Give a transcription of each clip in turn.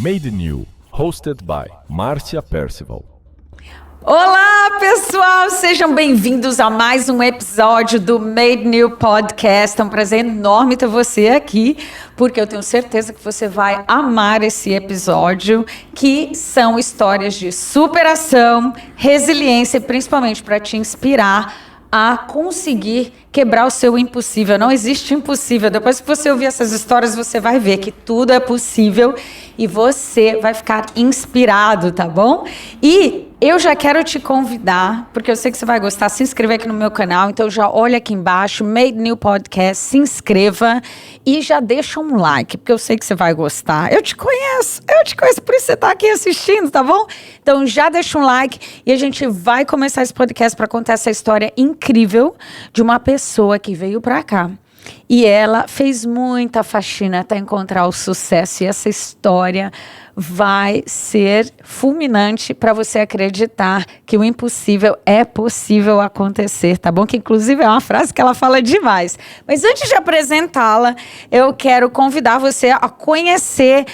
Made New, hosted by Márcia Percival. Olá, pessoal! Sejam bem-vindos a mais um episódio do Made New Podcast. É um prazer enorme ter você aqui, porque eu tenho certeza que você vai amar esse episódio, que são histórias de superação, resiliência, principalmente para te inspirar a conseguir quebrar o seu impossível. Não existe impossível. Depois que você ouvir essas histórias, você vai ver que tudo é possível e você vai ficar inspirado, tá bom? E eu já quero te convidar, porque eu sei que você vai gostar, se inscrever aqui no meu canal. Então já olha aqui embaixo, Made New Podcast, se inscreva e já deixa um like, porque eu sei que você vai gostar. Eu te conheço, por isso você está aqui assistindo, tá bom? Então já deixa um like e a gente vai começar esse podcast para contar essa história incrível de uma pessoa que veio para cá. E ela fez muita faxina até encontrar o sucesso. E essa história vai ser fulminante para você acreditar que o impossível é possível acontecer, tá bom? Que inclusive é uma frase que ela fala demais. Mas antes de apresentá-la, eu quero convidar você a conhecer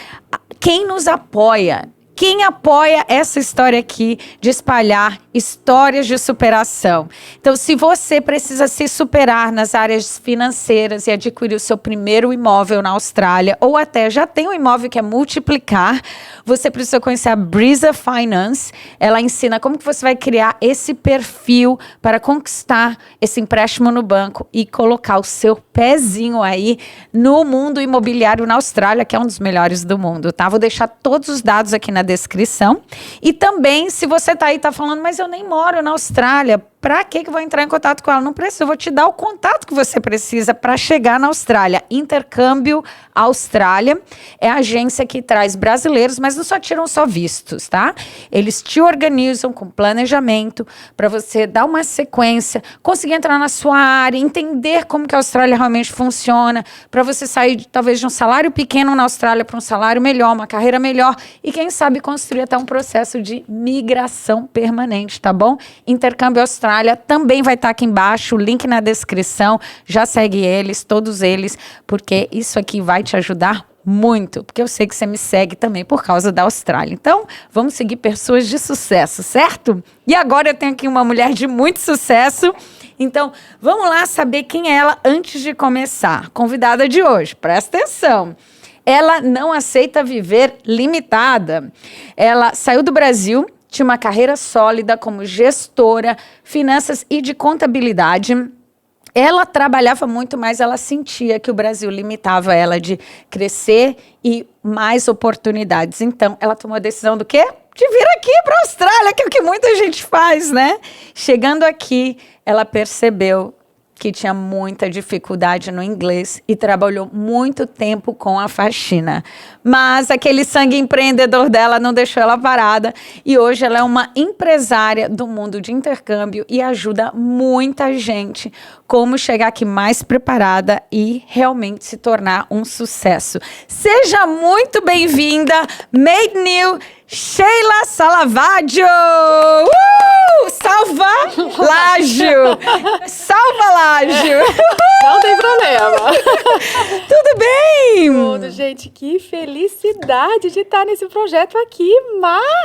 quem nos apoia. Quem apoia essa história aqui de espalhar histórias de superação? Então, se você precisa se superar nas áreas financeiras e adquirir o seu primeiro imóvel na Austrália, ou até já tem um imóvel que é multiplicar, você precisa conhecer a Brisa Finance. Ela ensina como que você vai criar esse perfil para conquistar esse empréstimo no banco e colocar o seu pezinho aí no mundo imobiliário na Austrália, que é um dos melhores do mundo, tá? Vou deixar todos os dados aqui na descrição. E também, se você tá aí, tá falando, mas eu nem moro na Austrália, para que eu vou entrar em contato com ela? Não precisa, eu vou te dar o contato que você precisa para chegar na Austrália. Intercâmbio Austrália é a agência que traz brasileiros, mas não só tiram só vistos, tá? Eles te organizam com planejamento para você dar uma sequência, conseguir entrar na sua área, entender como que a Austrália realmente funciona, para você sair talvez de um salário pequeno na Austrália para um salário melhor, uma carreira melhor e quem sabe construir até um processo de migração permanente, tá bom? Intercâmbio Austrália também vai estar aqui embaixo, o link na descrição. Já segue eles, todos eles, porque isso aqui vai te ajudar muito, porque eu sei que você me segue também por causa da Austrália. Então, vamos seguir pessoas de sucesso, certo? E agora eu tenho aqui uma mulher de muito sucesso. Então, vamos lá saber quem é ela antes de começar. Convidada de hoje, presta atenção. Ela não aceita viver limitada. Ela saiu do Brasil, tinha uma carreira sólida como gestora, finanças e de contabilidade. Ela trabalhava muito, mas ela sentia que o Brasil limitava ela de crescer e mais oportunidades. Então, ela tomou a decisão do quê? De vir aqui para a Austrália, que é o que muita gente faz, né? Chegando aqui, ela percebeu que tinha muita dificuldade no inglês e trabalhou muito tempo com a faxina. Mas aquele sangue empreendedor dela não deixou ela parada e hoje ela é uma empresária do mundo de intercâmbio e ajuda muita gente como chegar aqui mais preparada e realmente se tornar um sucesso. Seja muito bem-vinda, Made New, Sheila Salavaggio! Salva Lágio! Salva Lágio! Não tem problema. Tudo bem? Tudo, gente. Que felicidade de estar nesse projeto aqui.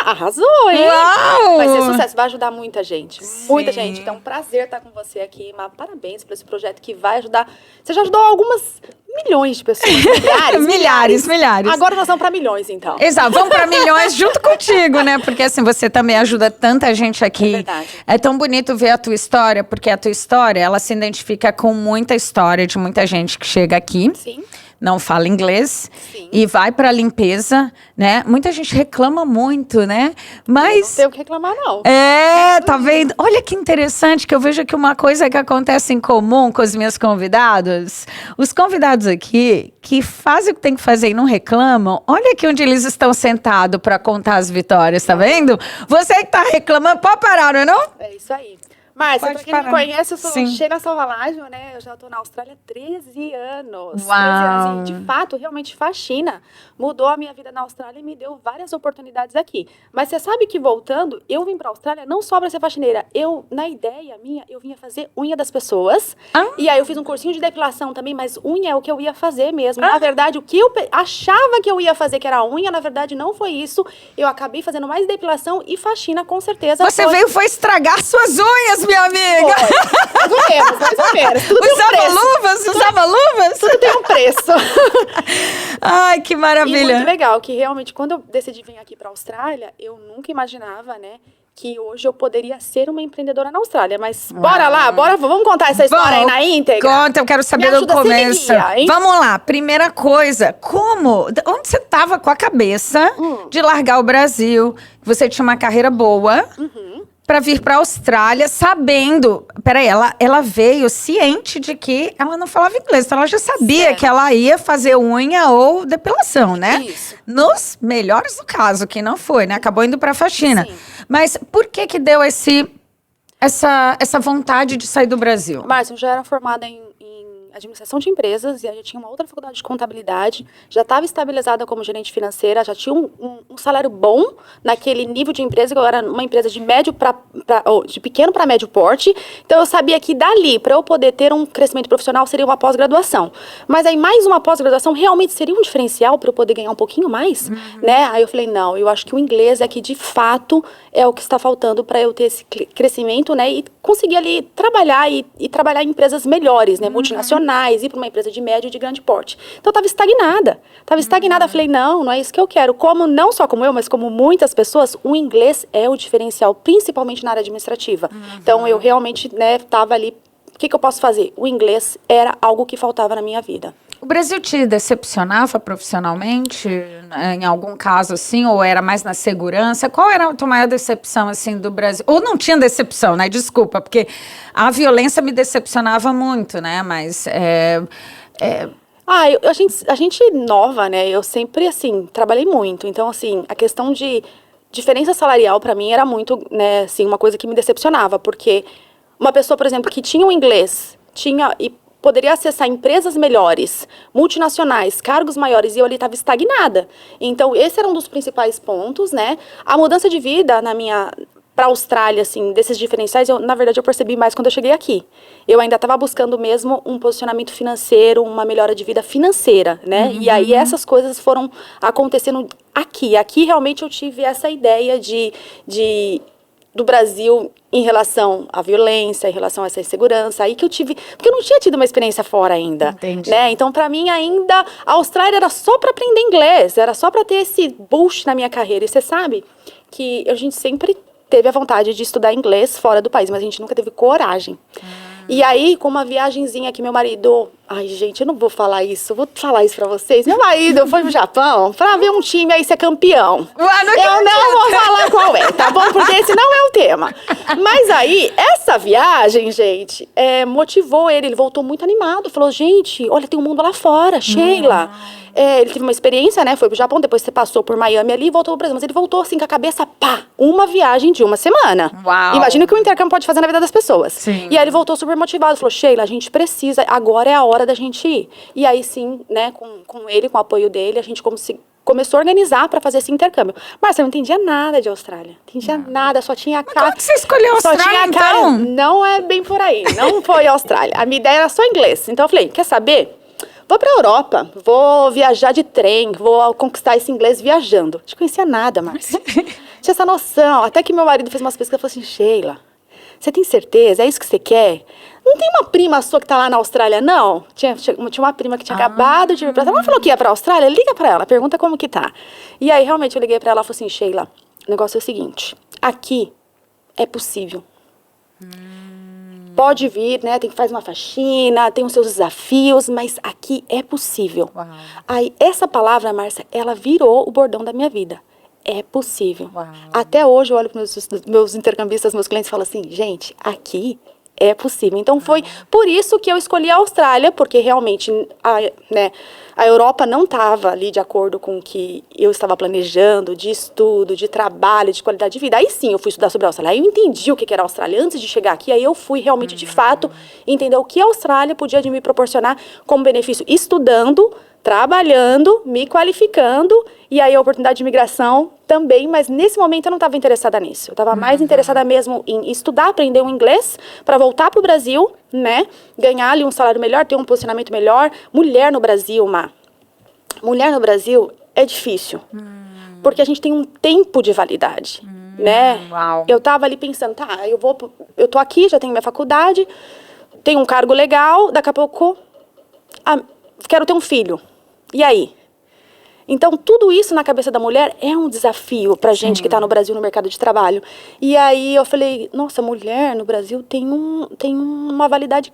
Arrasou, hein? Uau! Vai ser sucesso, vai ajudar muita gente. Sim. Muita gente. Então, prazer estar com você aqui. Parabéns por esse projeto que vai ajudar. Você já ajudou algumas milhões de pessoas. Milhares. Agora nós vamos para milhões, então. Exato, vamos para milhões junto contigo, né? Porque assim, você também ajuda tanta gente aqui. É verdade. É tão bonito ver a tua história, porque a tua história, ela se identifica com muita história de muita gente que chega aqui. Sim. Não fala inglês. Sim. E vai para limpeza, né? Muita gente reclama muito, né? Mas Não tenho o que reclamar, não. tá vendo? Olha que interessante que eu vejo aqui uma coisa que acontece em comum com os meus convidados. Os convidados aqui que fazem o que tem que fazer e não reclamam, olha aqui onde eles estão sentados para contar as vitórias, tá vendo? Você que tá reclamando, pode parar, não é não? É isso aí. Márcia, Pode pra quem não me parar. conhece, eu sou Sim. Sheila Salvalágio, né? Eu já tô na Austrália há 13 anos. Uau. 13 anos. E, de fato, realmente fascina. Mudou a minha vida na Austrália e me deu várias oportunidades aqui. Mas você sabe que, voltando, eu vim pra Austrália não só pra ser faxineira. Na ideia minha, eu vinha fazer unha das pessoas. E aí eu fiz um cursinho de depilação também, mas unha é o que eu ia fazer mesmo. Na verdade, o que eu achava que eu ia fazer, que era unha, na verdade, não foi isso. Eu acabei fazendo mais depilação e faxina, com certeza. Você foi estragar suas unhas, minha amiga. Mais ou menos, mais ou menos. Tudo tem um Usava preço. luvas? Usava luvas? Tudo tem um preço. Ai, que E maravilha. muito legal, que realmente, quando eu decidi vir aqui para a Austrália, eu nunca imaginava, né, que hoje eu poderia ser uma empreendedora na Austrália. Mas bora lá, vamos contar essa história aí na íntegra? Conta, eu quero saber Me do ajuda, você me começo. guia, hein? Vamos lá, primeira coisa, onde você estava com a cabeça de largar o Brasil? Você tinha uma carreira boa. Pra vir pra Austrália, sabendo... Peraí, ela veio ciente de que ela não falava inglês. Então ela já sabia Certo. que ela ia fazer unha ou depilação, né? Isso. Nos melhores do caso, que não foi, né? Acabou indo pra faxina. Sim. Mas por que deu essa vontade de sair do Brasil? Márcia, eu já era formada em administração de empresas e aí eu tinha uma outra faculdade de contabilidade, já estava estabilizada como gerente financeira, já tinha um salário bom naquele nível de empresa, que eu era uma empresa de de pequeno para médio porte, então eu sabia que dali, para eu poder ter um crescimento profissional, seria uma pós-graduação. Mas aí mais uma pós-graduação realmente seria um diferencial para eu poder ganhar um pouquinho mais, né? Aí eu falei, não, eu acho que o inglês é que de fato é o que está faltando para eu ter esse crescimento, né? E conseguir ali trabalhar e trabalhar em empresas melhores, né? Multinacionais, ir para uma empresa de médio e de grande porte. Então eu estava estagnada. Falei, não é isso que eu quero. Como, não só como eu, mas como muitas pessoas, o inglês é o diferencial, principalmente na área administrativa. Então eu realmente, né, estava ali, o que eu posso fazer? O inglês era algo que faltava na minha vida. O Brasil te decepcionava profissionalmente, em algum caso assim, ou era mais na segurança? Qual era a tua maior decepção assim do Brasil? Ou não tinha decepção, né? Desculpa, porque a violência me decepcionava muito, né? Mas A gente nova, né? Eu sempre, assim, trabalhei muito. Então, assim, a questão de diferença salarial, pra mim, era muito, né, assim, uma coisa que me decepcionava. Porque uma pessoa, por exemplo, que tinha o inglês, e poderia acessar empresas melhores, multinacionais, cargos maiores, e eu ali estava estagnada. Então, esse era um dos principais pontos, né? A mudança de vida para a Austrália, assim, desses diferenciais, na verdade, eu percebi mais quando eu cheguei aqui. Eu ainda estava buscando mesmo um posicionamento financeiro, uma melhora de vida financeira, né? E aí essas coisas foram acontecendo aqui. Aqui, realmente, eu tive essa ideia do Brasil em relação à violência, em relação a essa insegurança, aí que eu tive, porque eu não tinha tido uma experiência fora ainda, Entendi. né? Então, para mim ainda, a Austrália era só para aprender inglês, era só para ter esse boost na minha carreira. E você sabe que a gente sempre teve a vontade de estudar inglês fora do país, mas a gente nunca teve coragem. E aí, com uma viagenzinha que meu marido... Ai, gente, eu não vou falar isso. Vou falar isso pra vocês. Meu marido foi pro Japão pra ver um time aí ser campeão. Eu não vou falar qual é, tá bom? Porque esse não é o tema. Mas aí, essa viagem, gente, motivou ele. Ele voltou muito animado. Falou, gente, olha, tem um mundo lá fora. Sheila. Ele teve uma experiência, né? Foi pro Japão, depois você passou por Miami ali e voltou pro Brasil. Mas ele voltou assim com a cabeça, uma viagem de uma semana. Uau. Imagina o que o intercâmbio pode fazer na vida das pessoas. Sim. E aí ele voltou super motivado, falou, Sheila, a gente precisa, agora é a hora da gente ir. E aí sim, né, com ele, com o apoio dele, a gente começou a organizar para fazer esse intercâmbio. Mas eu não entendia nada de Austrália. Não entendia nada, só tinha a cara. Como que você escolheu a Só Austrália, tinha a cara. então? Não é bem por aí, não foi a Austrália. A minha ideia era só inglês. Então eu falei, quer saber? Vou pra Europa, vou viajar de trem, vou conquistar esse inglês viajando. Não conhecia nada, Márcia. Tinha essa noção. Até que meu marido fez umas pesquisas e falou assim, Sheila, você tem certeza? É isso que você quer? Não tem uma prima sua que tá lá na Austrália, não? Tinha uma prima que tinha acabado de vir pra lá. Ela falou que ia pra Austrália? Liga pra ela, pergunta como que tá. E aí, realmente, eu liguei pra ela e falei assim, Sheila, o negócio é o seguinte, aqui é possível. Pode vir, né? Tem que fazer uma faxina, tem os seus desafios, mas aqui é possível. Uau. Aí, essa palavra, Márcia, ela virou o bordão da minha vida. É possível. Uau. Até hoje eu olho para meus intercambistas, meus clientes e falo assim, gente, aqui é possível. Então foi por isso que eu escolhi a Austrália, porque realmente, né, A Europa não estava ali de acordo com o que eu estava planejando, de estudo, de trabalho, de qualidade de vida. Aí sim, eu fui estudar sobre a Austrália. Aí eu entendi o que era a Austrália antes de chegar aqui. Aí eu fui realmente, de fato, entender o que a Austrália podia me proporcionar como benefício estudando, trabalhando, me qualificando, e aí a oportunidade de imigração também, mas nesse momento eu não estava interessada nisso. Eu estava mais interessada mesmo em estudar, aprender o inglês, para voltar para o Brasil, né, ganhar ali um salário melhor, ter um posicionamento melhor. Mulher no Brasil, mulher no Brasil é difícil, porque a gente tem um tempo de validade, né? Uau. Eu estava ali pensando, tá, eu tô aqui, já tenho minha faculdade, tenho um cargo legal, daqui a pouco quero ter um filho. E aí? Então, tudo isso na cabeça da mulher é um desafio pra gente que tá no Brasil no mercado de trabalho. E aí eu falei, nossa, mulher no Brasil tem uma validade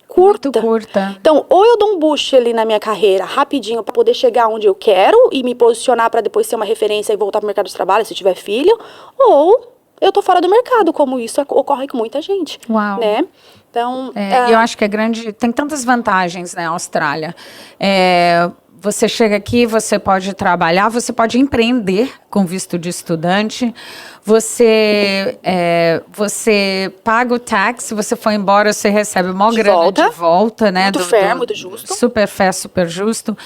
curta. Muito curta. Então, ou eu dou um boost ali na minha carreira rapidinho para poder chegar onde eu quero e me posicionar para depois ser uma referência e voltar pro mercado de trabalho se tiver filho, ou eu tô fora do mercado, como isso ocorre com muita gente. Uau. Né? Então, Eu acho que é grande, tem tantas vantagens, né, Austrália. Você chega aqui, você pode trabalhar, você pode empreender com visto de estudante, você paga o tax, se você for embora, você recebe uma grana de volta, né? Muito fair, muito justo. Super fair, super justo.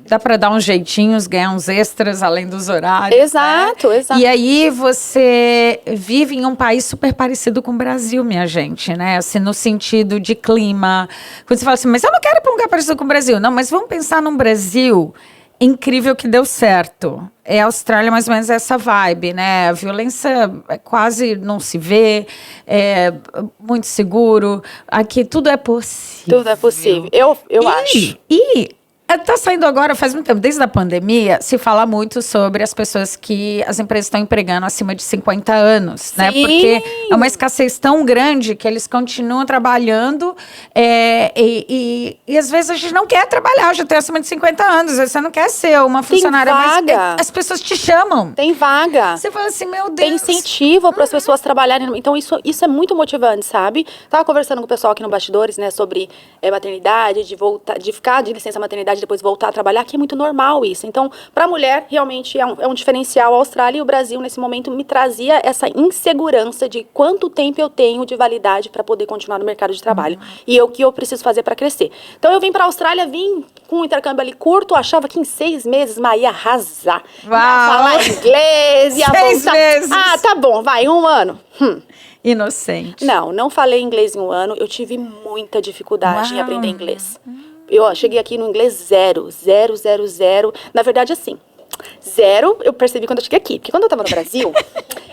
Dá para dar uns jeitinhos, ganhar uns extras além dos horários. Exato, né? exato. E aí você vive em um país super parecido com o Brasil, minha gente, né? Assim, no sentido de clima. Quando você fala assim, mas eu não quero ir para um lugar parecido com o Brasil. Não, mas vamos pensar num Brasil incrível que deu certo. A Austrália, mais ou menos, essa vibe, né? A violência quase não se vê, é muito seguro. Aqui tudo é possível. Tudo é possível. Eu acho. E está saindo agora, faz muito tempo, desde a pandemia, se fala muito sobre as pessoas que as empresas estão empregando acima de 50 anos, né? Porque é uma escassez tão grande que eles continuam trabalhando e às vezes a gente não quer trabalhar, já tem acima de 50 anos, às vezes você não quer ser uma funcionária, vaga. mas as pessoas te chamam. Tem vaga. Você fala assim, meu Deus. Tem incentivo para as pessoas trabalharem. Então, isso é muito motivante, sabe? Tava conversando com o pessoal aqui no Bastidores, né, sobre maternidade, de ficar de licença maternidade, depois voltar a trabalhar, que é muito normal isso. Então, para a mulher, realmente é um diferencial. A Austrália e o Brasil, nesse momento, me trazia essa insegurança de quanto tempo eu tenho de validade para poder continuar no mercado de trabalho. E o que eu preciso fazer para crescer. Então, eu vim para a Austrália, vim com um intercâmbio ali curto, achava que em 6 meses, mas ia arrasar. Uau. Ia falar inglês, ia 6 voltar. meses. Ah, tá bom, vai, 1 ano. Inocente. Não falei inglês em 1 ano. Eu tive muita dificuldade em aprender inglês. Eu cheguei aqui no inglês 0. Na verdade, assim, 0 eu percebi quando eu cheguei aqui. Porque quando eu tava no Brasil,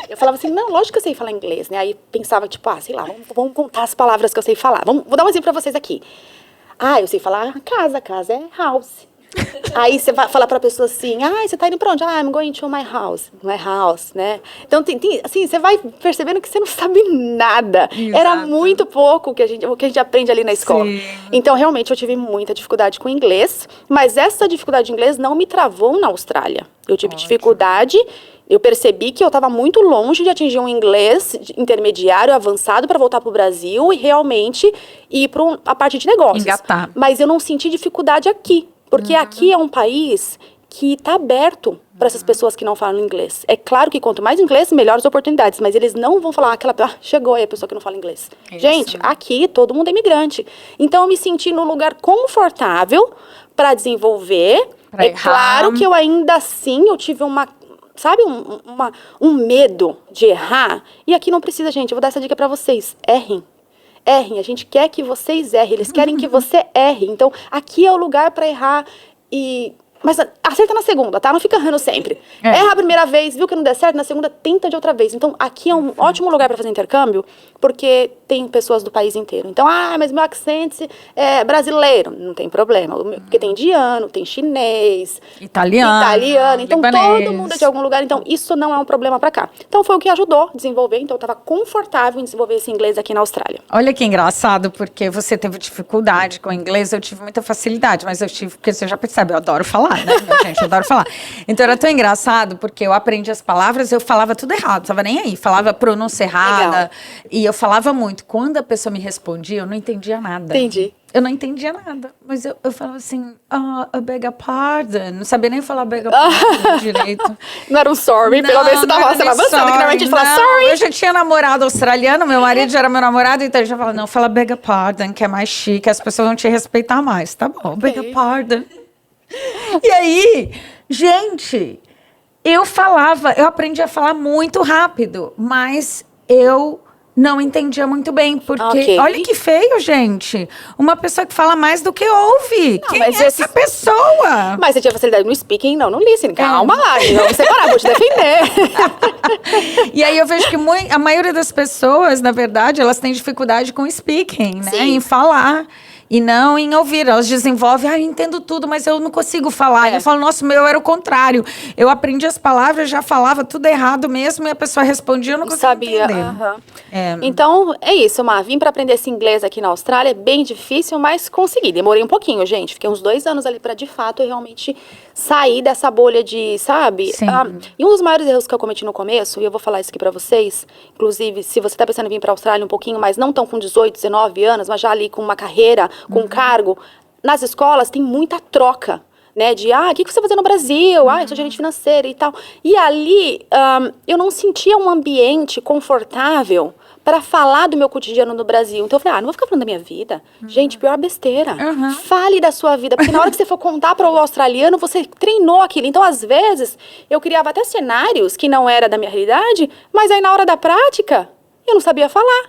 eu falava assim, não, lógico que eu sei falar inglês, né? Aí pensava, tipo, sei lá, vamos contar as palavras que eu sei falar. Vou dar um exemplo pra vocês aqui. Eu sei falar casa é house. Aí você vai falar pra pessoa assim, você tá indo pra onde? I'm going to my house. Não é house, né? Então, assim, você vai percebendo que você não sabe nada. Exato. Era muito pouco o que a gente aprende ali na escola. Sim. Então, realmente, eu tive muita dificuldade com inglês, mas essa dificuldade de inglês não me travou na Austrália. Eu tive dificuldade, eu percebi que eu estava muito longe de atingir um inglês intermediário, avançado, para voltar para o Brasil e realmente ir para a parte de negócios. Engatar. Mas eu não senti dificuldade aqui. Porque aqui é um país que está aberto para essas pessoas que não falam inglês. É claro que quanto mais inglês, melhores oportunidades. Mas eles não vão falar chegou aí a pessoa que não fala inglês. Isso. Gente, aqui todo mundo é imigrante. Então eu me senti num lugar confortável para desenvolver. Pra errar. Claro que eu ainda assim, eu tive um medo de errar. E aqui não precisa, gente. Eu vou dar essa dica para vocês. Errem, a gente quer que vocês errem, eles querem que você erre. Então, aqui é o lugar para errar mas acerta na segunda, tá? Não fica errando sempre. Erra a primeira vez, viu que não der certo, na segunda tenta de outra vez. Então, aqui é um ótimo lugar para fazer intercâmbio, porque tem pessoas do país inteiro. Então, mas meu accent é brasileiro. Não tem problema, porque tem indiano, tem chinês, italiano, então libanês. todo mundo é de algum lugar. Então, isso não é um problema para cá. Então, foi o que ajudou a desenvolver. Então, eu estava confortável em desenvolver esse inglês aqui na Austrália. Olha que engraçado, porque você teve dificuldade com o inglês, eu tive muita facilidade, mas eu tive, porque você já percebe, eu adoro falar. falar, né, minha gente? Eu adoro falar. Então era tão engraçado, porque eu aprendi as palavras, eu falava tudo errado, tava nem aí. Falava pronúncia errada. Legal. E eu falava muito. Quando a pessoa me respondia, eu não entendia nada. Entendi. Eu não entendia nada. Mas eu falava assim, I beg a pardon. Não sabia nem falar beg a pardon direito. Não era um sorry, pelo menos você tava avançando, que normalmente a gente fala sorry. Eu já tinha namorado australiano, meu marido já era meu namorado, então eu já falava, não, fala beg a pardon, que é mais chique, as pessoas vão te respeitar mais. Tá bom, beg a pardon. E aí, gente, eu aprendi a falar muito rápido, mas eu não entendia muito bem, porque olha que feio, gente. Uma pessoa que fala mais do que ouve. Não, Quem é essa pessoa? Mas você tinha facilidade no speaking, não no listening. Calma lá, vamos separar, vou te defender. E aí eu vejo que a maioria das pessoas, na verdade, elas têm dificuldade com speaking, né? Sim. Em falar. E não em ouvir. Elas desenvolvem, eu entendo tudo, mas eu não consigo falar. Eu falo, nossa, o meu era o contrário. Eu aprendi as palavras, já falava tudo errado mesmo, e a pessoa respondia, eu não conseguia entender. Então, é isso, Mar. Vim para aprender esse inglês aqui na Austrália, é bem difícil, mas consegui. Demorei um pouquinho, gente. Fiquei uns 2 anos ali para, de fato, realmente sair dessa bolha de, sabe? Sim. E um dos maiores erros que eu cometi no começo, e eu vou falar isso aqui para vocês, inclusive, se você tá pensando em vir para a Austrália um pouquinho, mas não tão com 18, 19 anos, mas já ali com uma carreira, com um cargo, nas escolas tem muita troca, né, de, o que você vai fazer no Brasil? Eu sou gerente financeira e tal. E ali, eu não sentia um ambiente confortável para falar do meu cotidiano no Brasil. Então eu falei, não vou ficar falando da minha vida. Gente, pior besteira. Fale da sua vida, porque na hora que você for contar para o australiano, você treinou aquilo. Então, às vezes, eu criava até cenários que não era da minha realidade, mas aí na hora da prática, eu não sabia falar.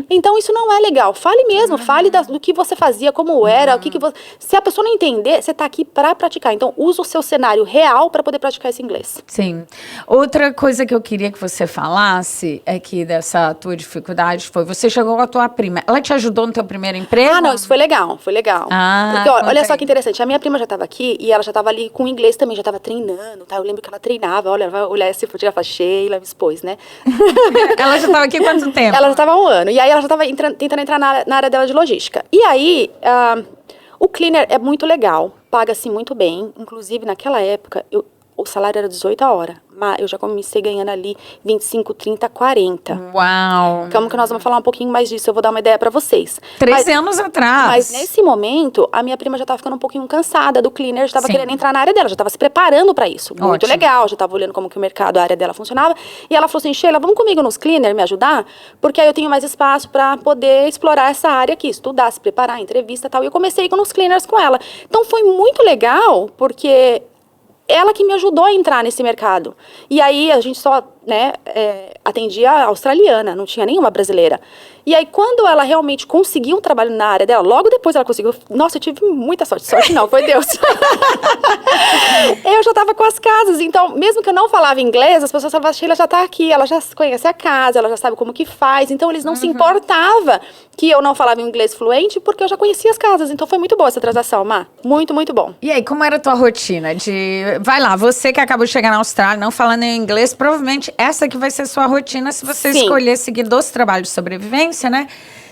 Então, isso não é legal. Fale mesmo, fale do que você fazia, como era, o que você... Se a pessoa não entender, você tá aqui para praticar. Então, usa o seu cenário real para poder praticar esse inglês. Sim. Outra coisa que eu queria que você falasse é que dessa tua dificuldade foi, você chegou com a tua prima. Ela te ajudou no teu primeiro emprego? Não, isso foi legal, foi legal. Porque, olha só que interessante, a minha prima já estava aqui e ela já estava ali com inglês também, já estava treinando, tá? Eu lembro que ela treinava, olha, vai olhar esse fotografia Sheila, me expôs, né? Ela já estava aqui quanto tempo? Ela já estava há 1 ano. E aí ela já estava tentando entrar na área dela de logística. E aí, o cleaner é muito legal, paga-se muito bem. Inclusive, naquela época, o salário era 18 a hora. Mas eu já comecei ganhando ali 25, 30, 40. Uau! Como que nós vamos falar um pouquinho mais disso? Eu vou dar uma ideia pra vocês. 13 anos atrás. Mas nesse momento, a minha prima já estava ficando um pouquinho cansada do cleaner, já estava querendo entrar na área dela, já estava se preparando pra isso. Muito legal, já estava olhando como que o mercado, a área dela funcionava. E ela falou assim, Sheila, vamos comigo nos cleaner, me ajudar? Porque aí eu tenho mais espaço pra poder explorar essa área aqui, estudar, se preparar, entrevista e tal. E eu comecei a ir nos cleaners com ela. Então foi muito legal, porque ela que me ajudou a entrar nesse mercado. E aí a gente só, atendia a australiana, não tinha nenhuma brasileira. E aí quando ela realmente conseguiu um trabalho na área dela, logo depois ela conseguiu, nossa, eu tive muita sorte. Sorte não, foi Deus. Eu já estava com as casas, então mesmo que eu não falava inglês, as pessoas falavam, Sheila já está aqui, ela já conhece a casa, ela já sabe como que faz. Então eles não se importavam que eu não falava inglês fluente, porque eu já conhecia as casas. Então foi muito boa essa transação, Má. Muito, muito bom. E aí, como era a tua rotina vai lá, você que acabou de chegar na Austrália, não falando em inglês, provavelmente essa que vai ser sua rotina se você escolher seguir 12 trabalhos de sobrevivência, né?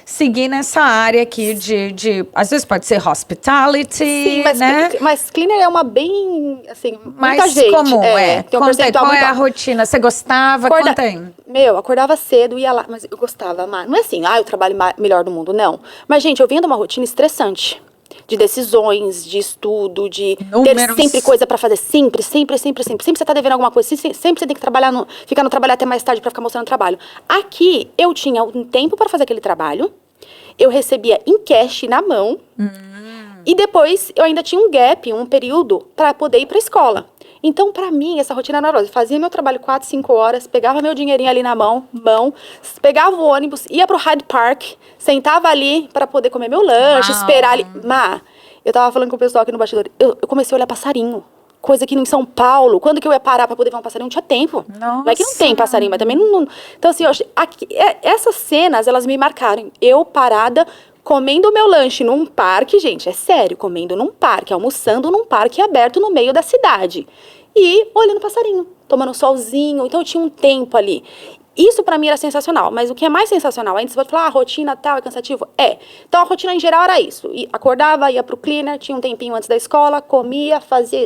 Seguir nessa área aqui às vezes pode ser hospitality, sim, mas cleaner é uma bem, assim, mais muita gente. Comum, tem um percentual qual muito é a rotina? Você gostava? Conta aí. Acordava cedo, ia lá, mas eu gostava, não é assim, o trabalho melhor do mundo, não. Mas, gente, eu vinha de uma rotina estressante. De decisões, de estudo, de ter sempre coisa pra fazer. Sempre você tá devendo alguma coisa. Sempre você tem que ficar no trabalho até mais tarde pra ficar mostrando trabalho. Aqui, eu tinha um tempo pra fazer aquele trabalho. Eu recebia em cash na mão. E depois, eu ainda tinha um gap, um período, pra poder ir pra escola. Então, pra mim, essa rotina era maravilhosa. Eu fazia meu trabalho 4, 5 horas, pegava meu dinheirinho ali na mão, pegava o ônibus, ia pro Hyde Park, sentava ali pra poder comer meu lanche, esperar ali. Eu tava falando com o pessoal aqui no bastidor, eu comecei a olhar passarinho. Coisa que em São Paulo, quando que eu ia parar pra poder ver um passarinho, não tinha tempo. Nossa. Não é que não tem passarinho, mas também não... Então, assim, essas cenas, elas me marcaram. Eu parada, comendo o meu lanche num parque, gente, é sério, comendo num parque, almoçando num parque aberto no meio da cidade. E olhando passarinho, tomando um solzinho, então eu tinha um tempo ali. Isso pra mim era sensacional, mas o que é mais sensacional ainda, você pode falar, a rotina tal, é cansativo? É. Então a rotina em geral era isso. Acordava, ia pro cleaner, tinha um tempinho antes da escola, comia,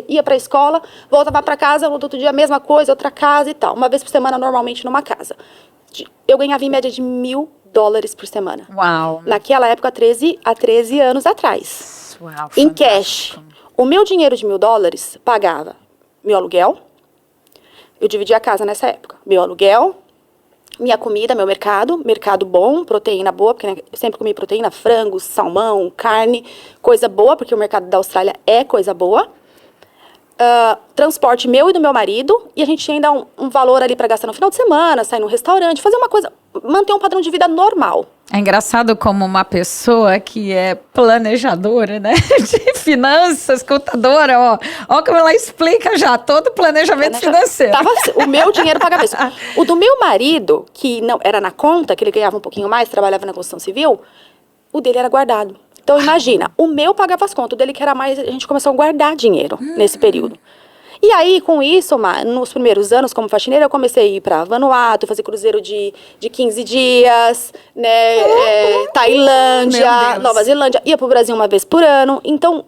ia pra escola, voltava pra casa, no outro dia a mesma coisa, outra casa e tal. Uma vez por semana, normalmente, numa casa. Eu ganhava em média de $1.000 por semana. Uau. Naquela época, há 13 anos atrás. Uau, Em fantástico. cash. O meu dinheiro de $1.000 pagava meu aluguel. Eu dividia a casa nessa época. Meu aluguel, minha comida, meu mercado bom, proteína boa, porque eu sempre comi proteína, frango, salmão, carne, coisa boa, porque o mercado da Austrália é coisa boa. Transporte meu e do meu marido, e a gente tinha ainda um valor ali para gastar no final de semana, sair num restaurante, fazer uma coisa, manter um padrão de vida normal. É engraçado como uma pessoa que é planejadora, né, de finanças, contadora, ó como ela explica já todo o planejamento financeiro. O meu dinheiro pagava isso. O do meu marido, que não era na conta, que ele ganhava um pouquinho mais, trabalhava na construção civil, o dele era guardado. Então, imagina, o meu pagava as contas, o dele que era mais, a gente começou a guardar dinheiro nesse período. E aí, com isso, nos primeiros anos como faxineira, eu comecei a ir para Vanuatu, fazer cruzeiro de 15 dias, né, Tailândia, Nova Zelândia, ia pro Brasil uma vez por ano. Então,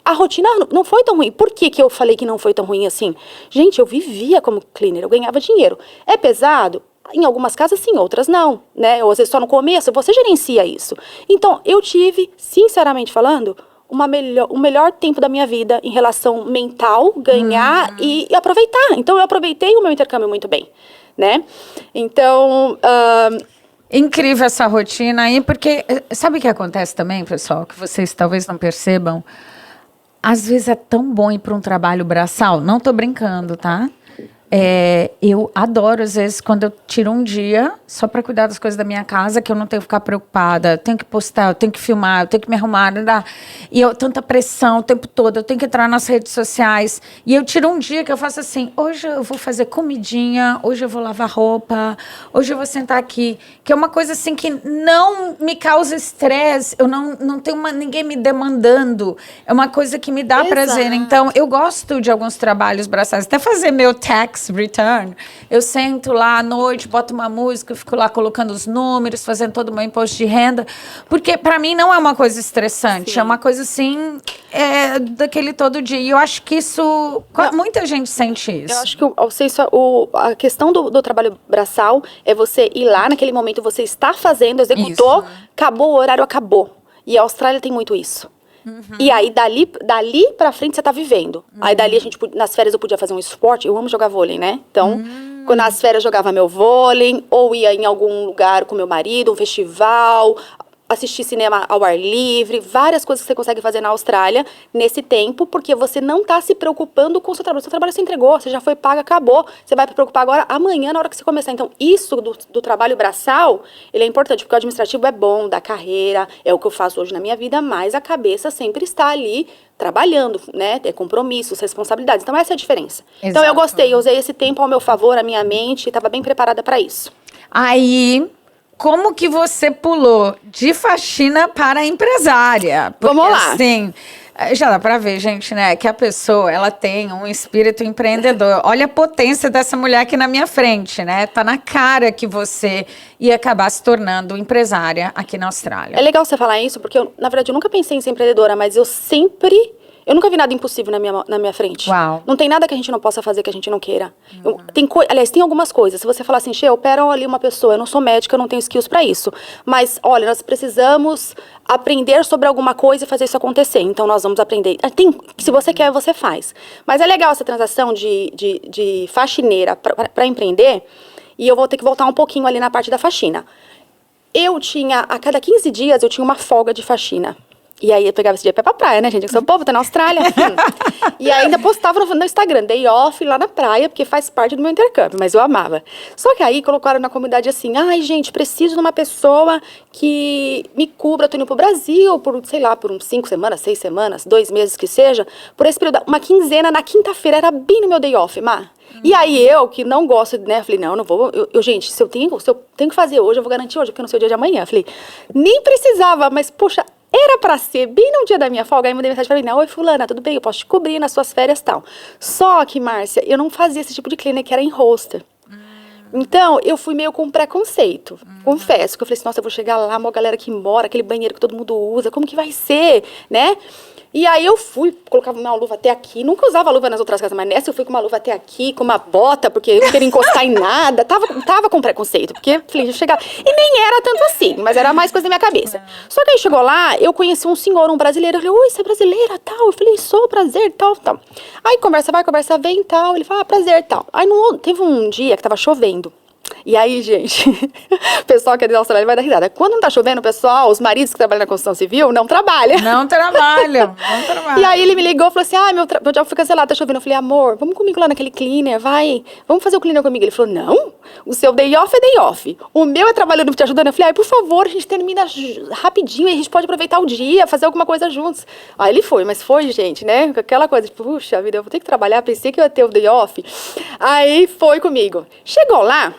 a rotina não foi tão ruim. Por que eu falei que não foi tão ruim assim? Gente, eu vivia como cleaner, eu ganhava dinheiro. É pesado? Em algumas casas, sim, outras não, né? Ou às vezes só no começo, você gerencia isso. Então, eu tive, sinceramente falando, o melhor tempo da minha vida em relação mental, ganhar e aproveitar. Então, eu aproveitei o meu intercâmbio muito bem, né? Então... Incrível essa rotina aí, porque sabe o que acontece também, pessoal, que vocês talvez não percebam? Às vezes é tão bom ir para um trabalho braçal, não tô brincando, tá? Eu adoro, às vezes, quando eu tiro um dia só para cuidar das coisas da minha casa, que eu não tenho que ficar preocupada, eu tenho que postar, eu tenho que filmar, eu tenho que me arrumar, e tanta pressão o tempo todo, eu tenho que entrar nas redes sociais, e eu tiro um dia que eu faço assim, hoje eu vou fazer comidinha, hoje eu vou lavar roupa, hoje eu vou sentar aqui, que é uma coisa assim que não me causa estresse, eu não tenho ninguém me demandando, é uma coisa que me dá prazer. Então, eu gosto de alguns trabalhos braçais, até fazer meu tax return, eu sento lá à noite, boto uma música, fico lá colocando os números, fazendo todo o meu imposto de renda, porque para mim não é uma coisa estressante, sim. É uma coisa assim, daquele todo dia, e eu acho que isso, muita gente sente isso. Eu acho que a questão do trabalho braçal é você ir lá, naquele momento você está fazendo, executou, isso. Acabou o horário, acabou. E a Austrália tem muito isso. E aí, dali pra frente, você tá vivendo. Aí, dali, nas férias, eu podia fazer um esporte. Eu amo jogar vôlei, né? Então, quando nas férias, eu jogava meu vôlei. Ou ia em algum lugar com meu marido, um festival, assistir cinema ao ar livre. Várias coisas que você consegue fazer na Austrália nesse tempo, porque você não tá se preocupando com o seu trabalho. O seu trabalho você entregou, você já foi pago, acabou. Você vai se preocupar agora, amanhã, na hora que você começar. Então, isso do trabalho braçal, ele é importante, porque o administrativo é bom, da carreira, é o que eu faço hoje na minha vida, mas a cabeça sempre está ali trabalhando, né? É compromissos, responsabilidades. Então, essa é a diferença. Exato. Então, eu gostei, eu usei esse tempo ao meu favor, a minha mente, estava bem preparada para isso. Aí... Como que você pulou de faxina para empresária? Porque, vamos lá. Assim, já dá para ver, gente, né? Que a pessoa, ela tem um espírito empreendedor. Olha a potência dessa mulher aqui na minha frente, né? Tá na cara que você ia acabar se tornando empresária aqui na Austrália. É legal você falar isso, porque, na verdade, eu nunca pensei em ser empreendedora, mas eu nunca vi nada impossível na minha frente. Uau. Não tem nada que a gente não possa fazer que a gente não queira. Aliás, tem algumas coisas. Se você falar assim, eu opero ali uma pessoa, eu não sou médica, eu não tenho skills para isso. Mas, olha, nós precisamos aprender sobre alguma coisa e fazer isso acontecer. Então, nós vamos aprender. Se você quer, você faz. Mas é legal essa transação de faxineira para empreender. E eu vou ter que voltar um pouquinho ali na parte da faxina. A cada 15 dias, eu tinha uma folga de faxina. E aí eu pegava esse dia pra praia, né, gente? Eu sou povo, tá na Austrália. E ainda postava no Instagram, day off lá na praia, porque faz parte do meu intercâmbio, mas eu amava. Só que aí colocaram na comunidade assim, ai, gente, preciso de uma pessoa que me cubra, tô indo pro Brasil, por uns 5 semanas, 6 semanas, 2 meses que seja, por esse período, uma quinzena na quinta-feira, era bem no meu day off, Má. E aí eu, que não gosto, né, falei, não vou, gente, se eu tenho que fazer hoje, eu vou garantir hoje, porque eu não sei o dia de amanhã. Falei, nem precisava, mas, poxa, era pra ser bem no dia da minha folga. Aí mandei mensagem pra mim, oi, fulana, tudo bem? Eu posso te cobrir nas suas férias e tal. Só que, Márcia, eu não fazia esse tipo de cleaner que era em roster. Então, eu fui meio com preconceito. Confesso que eu falei assim, nossa, eu vou chegar lá, uma galera que mora, aquele banheiro que todo mundo usa, como que vai ser, né? E aí eu fui, colocava uma luva até aqui, nunca usava luva nas outras casas, mas nessa eu fui com uma luva até aqui, com uma bota, porque eu não queria encostar em nada, tava com preconceito, porque falei, eu chegar, e nem era tanto assim, mas era mais coisa da minha cabeça. Só que aí chegou lá, eu conheci um senhor, um brasileiro, eu falei, oi, você é brasileira, tal? Eu falei, sou, prazer, tal, tal. Aí conversa vai, conversa vem, tal, ele fala, prazer, tal. Aí teve um dia que tava chovendo. E aí, gente, o pessoal que é da Austrália vai dar risada. Quando não tá chovendo, o pessoal, os maridos que trabalham na construção civil, não trabalham. Não trabalham, não trabalham. E aí ele me ligou e falou assim, meu job foi cancelado, tá chovendo. Eu falei, amor, vamos comigo lá naquele cleaner, vai. Vamos fazer o cleaner comigo. Ele falou, não, o seu day off é day off. O meu é trabalhando te ajudando. Eu falei, por favor, a gente termina rapidinho, a gente pode aproveitar o dia, fazer alguma coisa juntos. Aí ele foi, mas foi, gente, né? Aquela coisa, tipo, puxa vida, eu vou ter que trabalhar, pensei que eu ia ter o day off. Aí foi comigo. Chegou lá,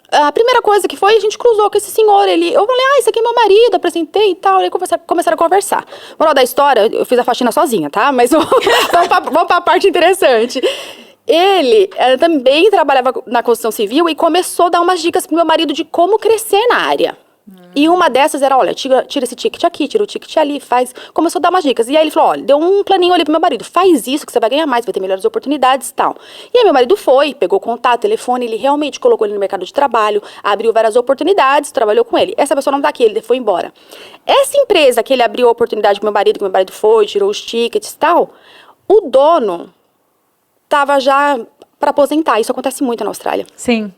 a primeira coisa que foi, a gente cruzou com esse senhor, eu falei, esse aqui é meu marido, apresentei e tal, aí começaram a conversar. Moral da história, eu fiz a faxina sozinha, tá? Mas vamos pra parte interessante. Ele também trabalhava na construção civil e começou a dar umas dicas pro meu marido de como crescer na área. E uma dessas era, olha, tira esse ticket aqui, tira o ticket ali, faz... Começou a dar umas dicas. E aí ele falou, olha, deu um planinho ali pro meu marido. Faz isso que você vai ganhar mais, vai ter melhores oportunidades e tal. E aí meu marido foi, pegou contato, telefone, ele realmente colocou ele no mercado de trabalho, abriu várias oportunidades, trabalhou com ele. Essa pessoa não tá aqui, ele foi embora. Essa empresa que ele abriu a oportunidade pro meu marido, que meu marido foi, tirou os tickets e tal, o dono tava já para aposentar. Isso acontece muito na Austrália. Sim.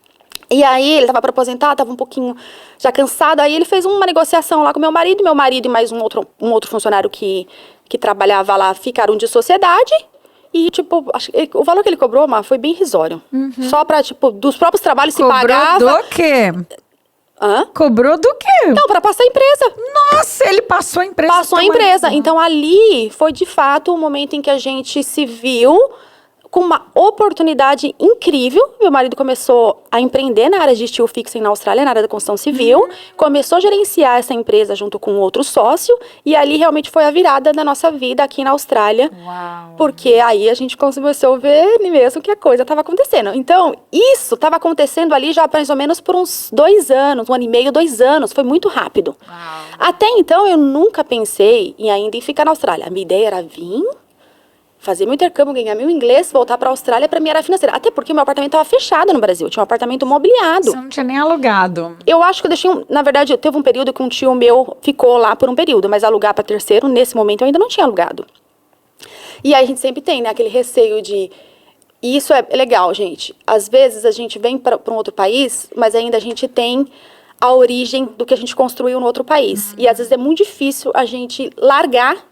E aí, ele tava para aposentar, tava um pouquinho já cansado, aí ele fez uma negociação lá com meu marido e mais um outro funcionário que trabalhava lá, ficaram de sociedade, e, tipo, o valor que ele cobrou, foi bem irrisório. Só pra, tipo, dos próprios trabalhos se pagava. Cobrou do quê? Hã? Cobrou do quê? Não, pra passar a empresa. Nossa, ele passou a empresa. Passou a empresa. Então, ali foi, de fato, o momento em que a gente se viu com uma oportunidade incrível. Meu marido começou a empreender na área de steel fixing na Austrália, na área da construção civil. Começou a gerenciar essa empresa junto com outro sócio. E ali realmente foi a virada da nossa vida aqui na Austrália. Uau. Porque aí a gente começou a ver mesmo que a coisa estava acontecendo. Então, isso estava acontecendo ali já mais ou menos por uns 2 anos, 1 ano e meio, 2 anos. Foi muito rápido. Uau. Até então, eu nunca pensei em ficar na Austrália. A minha ideia era vir, fazer meu intercâmbio, ganhar meu inglês, voltar para a Austrália para minha área financeira. Até porque o meu apartamento estava fechado no Brasil. Eu tinha um apartamento mobiliado. Você não tinha nem alugado. Eu acho que eu deixei, na verdade, teve um período que um tio meu ficou lá por um período, mas alugar para terceiro, nesse momento, eu ainda não tinha alugado. E aí a gente sempre tem, né, aquele receio de... E isso é legal, gente. Às vezes a gente vem para um outro país, mas ainda a gente tem a origem do que a gente construiu no outro país. E às vezes é muito difícil a gente largar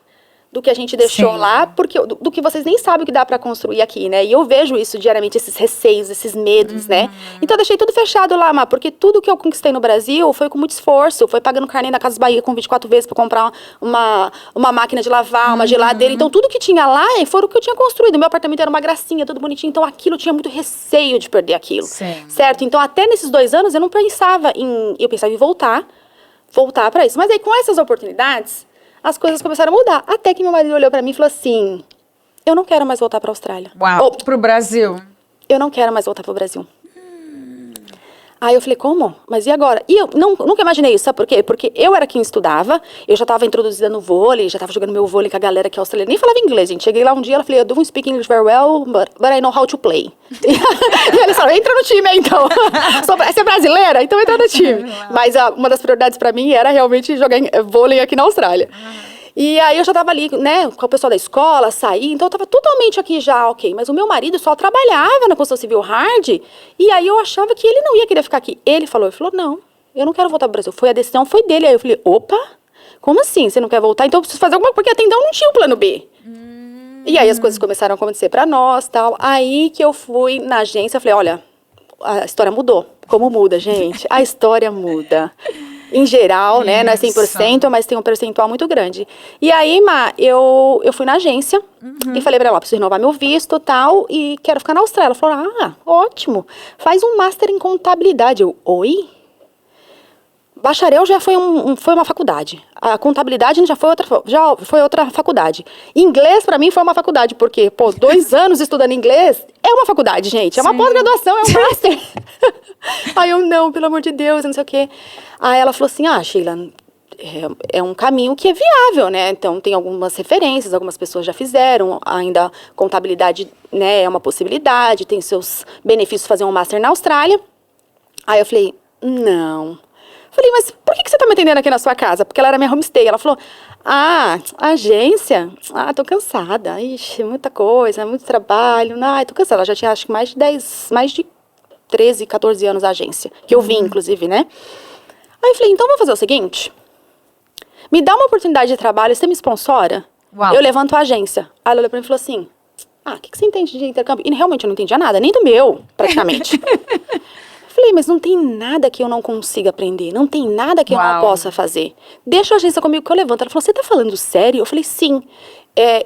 do que a gente deixou Sim. lá, porque do que vocês nem sabem o que dá pra construir aqui, né? E eu vejo isso diariamente, esses receios, esses medos, né? Então eu deixei tudo fechado lá, porque tudo que eu conquistei no Brasil foi com muito esforço, foi pagando carnê na Casas Bahia com 24 vezes pra comprar uma máquina de lavar, uma geladeira. Então tudo que tinha lá foi o que eu tinha construído. Meu apartamento era uma gracinha, tudo bonitinho. Então aquilo eu tinha muito receio de perder aquilo. Sim. Certo? Então até nesses 2 anos eu não pensava eu pensava em voltar pra isso. Mas aí com essas oportunidades, as coisas começaram a mudar. Até que meu marido olhou pra mim e falou assim, eu não quero mais voltar pra Austrália. Uau, pro Brasil. Eu não quero mais voltar pro Brasil. Aí eu falei, como? Mas e agora? E eu nunca imaginei isso, sabe por quê? Porque eu era quem estudava, eu já estava introduzida no vôlei, já estava jogando meu vôlei com a galera que é australiana, nem falava inglês, gente. Cheguei lá um dia, ela falou, I don't speak English very well, but I know how to play. E eles falaram, entra no time aí, então. Você é brasileira? Então entra no time. Mas uma das prioridades pra mim era realmente jogar vôlei aqui na Austrália. E aí eu já tava ali, né, com o pessoal da escola, saí, então eu tava totalmente aqui já, ok. Mas o meu marido só trabalhava na construção civil hard, e aí eu achava que ele não ia querer ficar aqui. Ele falou, não, eu não quero voltar pro Brasil. A decisão foi dele. Aí eu falei, opa, como assim? Você não quer voltar? Então eu preciso fazer alguma coisa, porque até então não tinha um plano B. E aí as coisas começaram a acontecer pra nós, tal. Aí que eu fui na agência, falei, olha, a história mudou. Como muda, gente? A história muda. Em geral, né, não é 100%, mas tem um percentual muito grande. E aí, eu fui na agência e falei pra ela, preciso renovar meu visto e tal, e quero ficar na Austrália. Ela falou, ótimo, faz um master em contabilidade. Eu, oi? Bacharel já foi uma faculdade. A contabilidade já foi outra faculdade. Inglês, pra mim, foi uma faculdade, porque, 2 anos estudando inglês é uma faculdade, gente. É uma pós-graduação, é um master. Aí eu, não, pelo amor de Deus, não sei o quê. Aí ela falou assim, Sheila, é um caminho que é viável, né? Então, tem algumas referências, algumas pessoas já fizeram, ainda contabilidade, né, é uma possibilidade, tem seus benefícios fazer um master na Austrália. Aí eu falei, não. Falei, mas por que você tá me atendendo aqui na sua casa? Porque ela era minha homestay. Ela falou, agência? Tô cansada. Ixi, muita coisa, muito trabalho. Tô cansada. Ela já tinha, acho que mais de 13, 14 anos a agência. Que eu vim, inclusive, né? Aí eu falei, então vamos fazer o seguinte. Me dá uma oportunidade de trabalho, você me sponsora? Uau. Eu levanto a agência. Aí ela olhou pra mim e falou assim, o que você entende de intercâmbio? E realmente eu não entendia nada, nem do meu, praticamente. Falei, mas não tem nada que eu não consiga aprender, não tem nada que eu não possa fazer. Deixa a agência comigo que eu levanto. Ela falou, você tá falando sério? Eu falei, sim.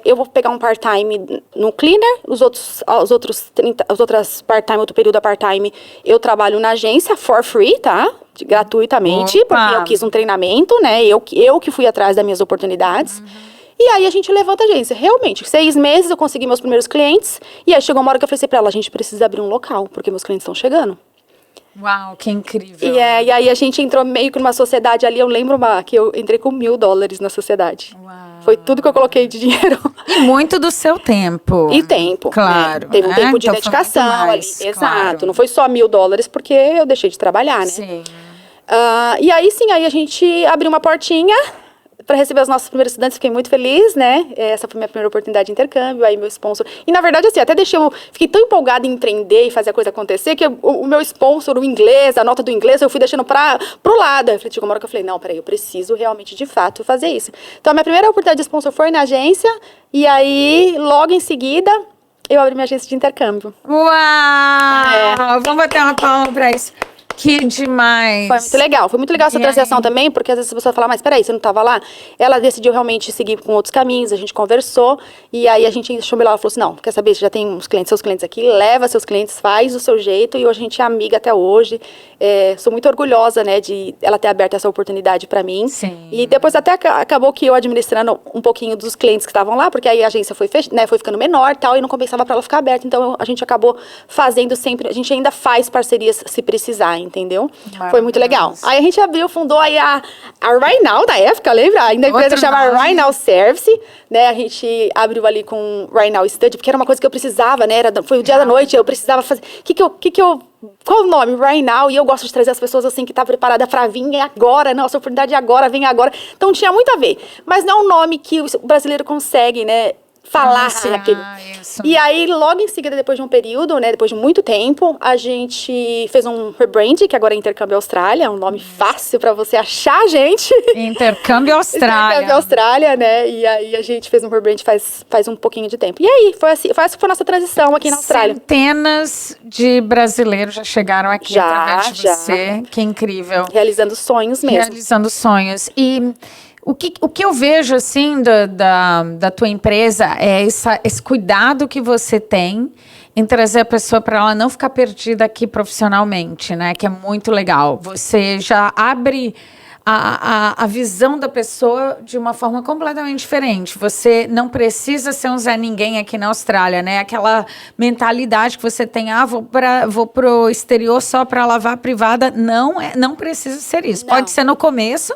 Eu vou pegar um part-time no cleaner, os outras part-time, outro período a part-time, eu trabalho na agência for free, tá? Gratuitamente, porque eu quis um treinamento, né? Eu que fui atrás das minhas oportunidades. E aí a gente levanta a agência. Realmente, 6 meses eu consegui meus primeiros clientes. E aí chegou uma hora que eu falei pra ela, a gente precisa abrir um local, porque meus clientes estão chegando. Uau, que incrível. E aí a gente entrou meio que numa sociedade ali, eu lembro que eu entrei com $1.000 na sociedade. Uau. Foi tudo que eu coloquei de dinheiro. E muito do seu tempo. E tempo. Claro. Teve um tempo de então dedicação mais, ali. claro. Exato. Não foi só $1.000 porque eu deixei de trabalhar, né? Sim. E aí sim, aí a gente abriu uma portinha para receber os nossos primeiros estudantes, fiquei muito feliz, né? Essa foi minha primeira oportunidade de intercâmbio, aí meu sponsor... E, na verdade, assim, até fiquei tão empolgada em empreender e fazer a coisa acontecer, que o meu sponsor, o inglês, a nota do inglês, eu fui deixando pro lado. Aí chegou uma hora que eu falei, não, peraí, eu preciso realmente, de fato, fazer isso. Então, a minha primeira oportunidade de sponsor foi na agência, e aí, logo em seguida, eu abri minha agência de intercâmbio. Uau! Vamos bater uma palma pra isso. Que demais. Foi muito legal essa transição também, porque às vezes a pessoa fala, mas peraí, você não estava lá? Ela decidiu realmente seguir com outros caminhos, a gente conversou, e aí a gente achou melhor, ela falou assim, não, quer saber, você já tem seus clientes aqui, leva seus clientes, faz do seu jeito, e hoje a gente é amiga até hoje. Sou muito orgulhosa, né, de ela ter aberto essa oportunidade para mim. Sim. E depois até acabou que eu administrando um pouquinho dos clientes que estavam lá, porque aí a agência foi ficando menor e tal, e não compensava para ela ficar aberta, então a gente acabou fazendo sempre, a gente ainda faz parcerias se precisar, entendeu? Foi muito legal. Aí a gente fundou aí a Right Now, na época, lembra? Ainda a empresa chama Right Now Service, né? A gente abriu ali com Right Now Study, porque era uma coisa que eu precisava, né? Foi o dia da noite, eu precisava fazer... Qual o nome? Right Now. E eu gosto de trazer as pessoas assim que tá preparada pra vir agora, nossa oportunidade é agora, vem agora. Então tinha muito a ver. Mas não é um nome que o brasileiro consegue, né? Falar rápido. Isso. E aí, logo em seguida, depois de um período, né, depois de muito tempo, a gente fez um rebrand, que agora é Intercâmbio Austrália, um nome fácil pra você achar a gente. Intercâmbio Austrália. Intercâmbio Austrália, né? E aí a gente fez um rebrand faz um pouquinho de tempo. E aí, essa que foi a nossa transição aqui na Austrália. Centenas de brasileiros já chegaram aqui através de você. Que incrível. Realizando sonhos mesmo. Realizando sonhos. E... O que eu vejo, assim, da tua empresa é esse cuidado que você tem em trazer a pessoa para ela não ficar perdida aqui profissionalmente, né? Que é muito legal. Você já abre a visão da pessoa de uma forma completamente diferente. Você não precisa ser um Zé Ninguém aqui na Austrália, né? Aquela mentalidade que você tem, vou pro exterior só para lavar a privada. Não precisa ser isso. Não. Pode ser no começo,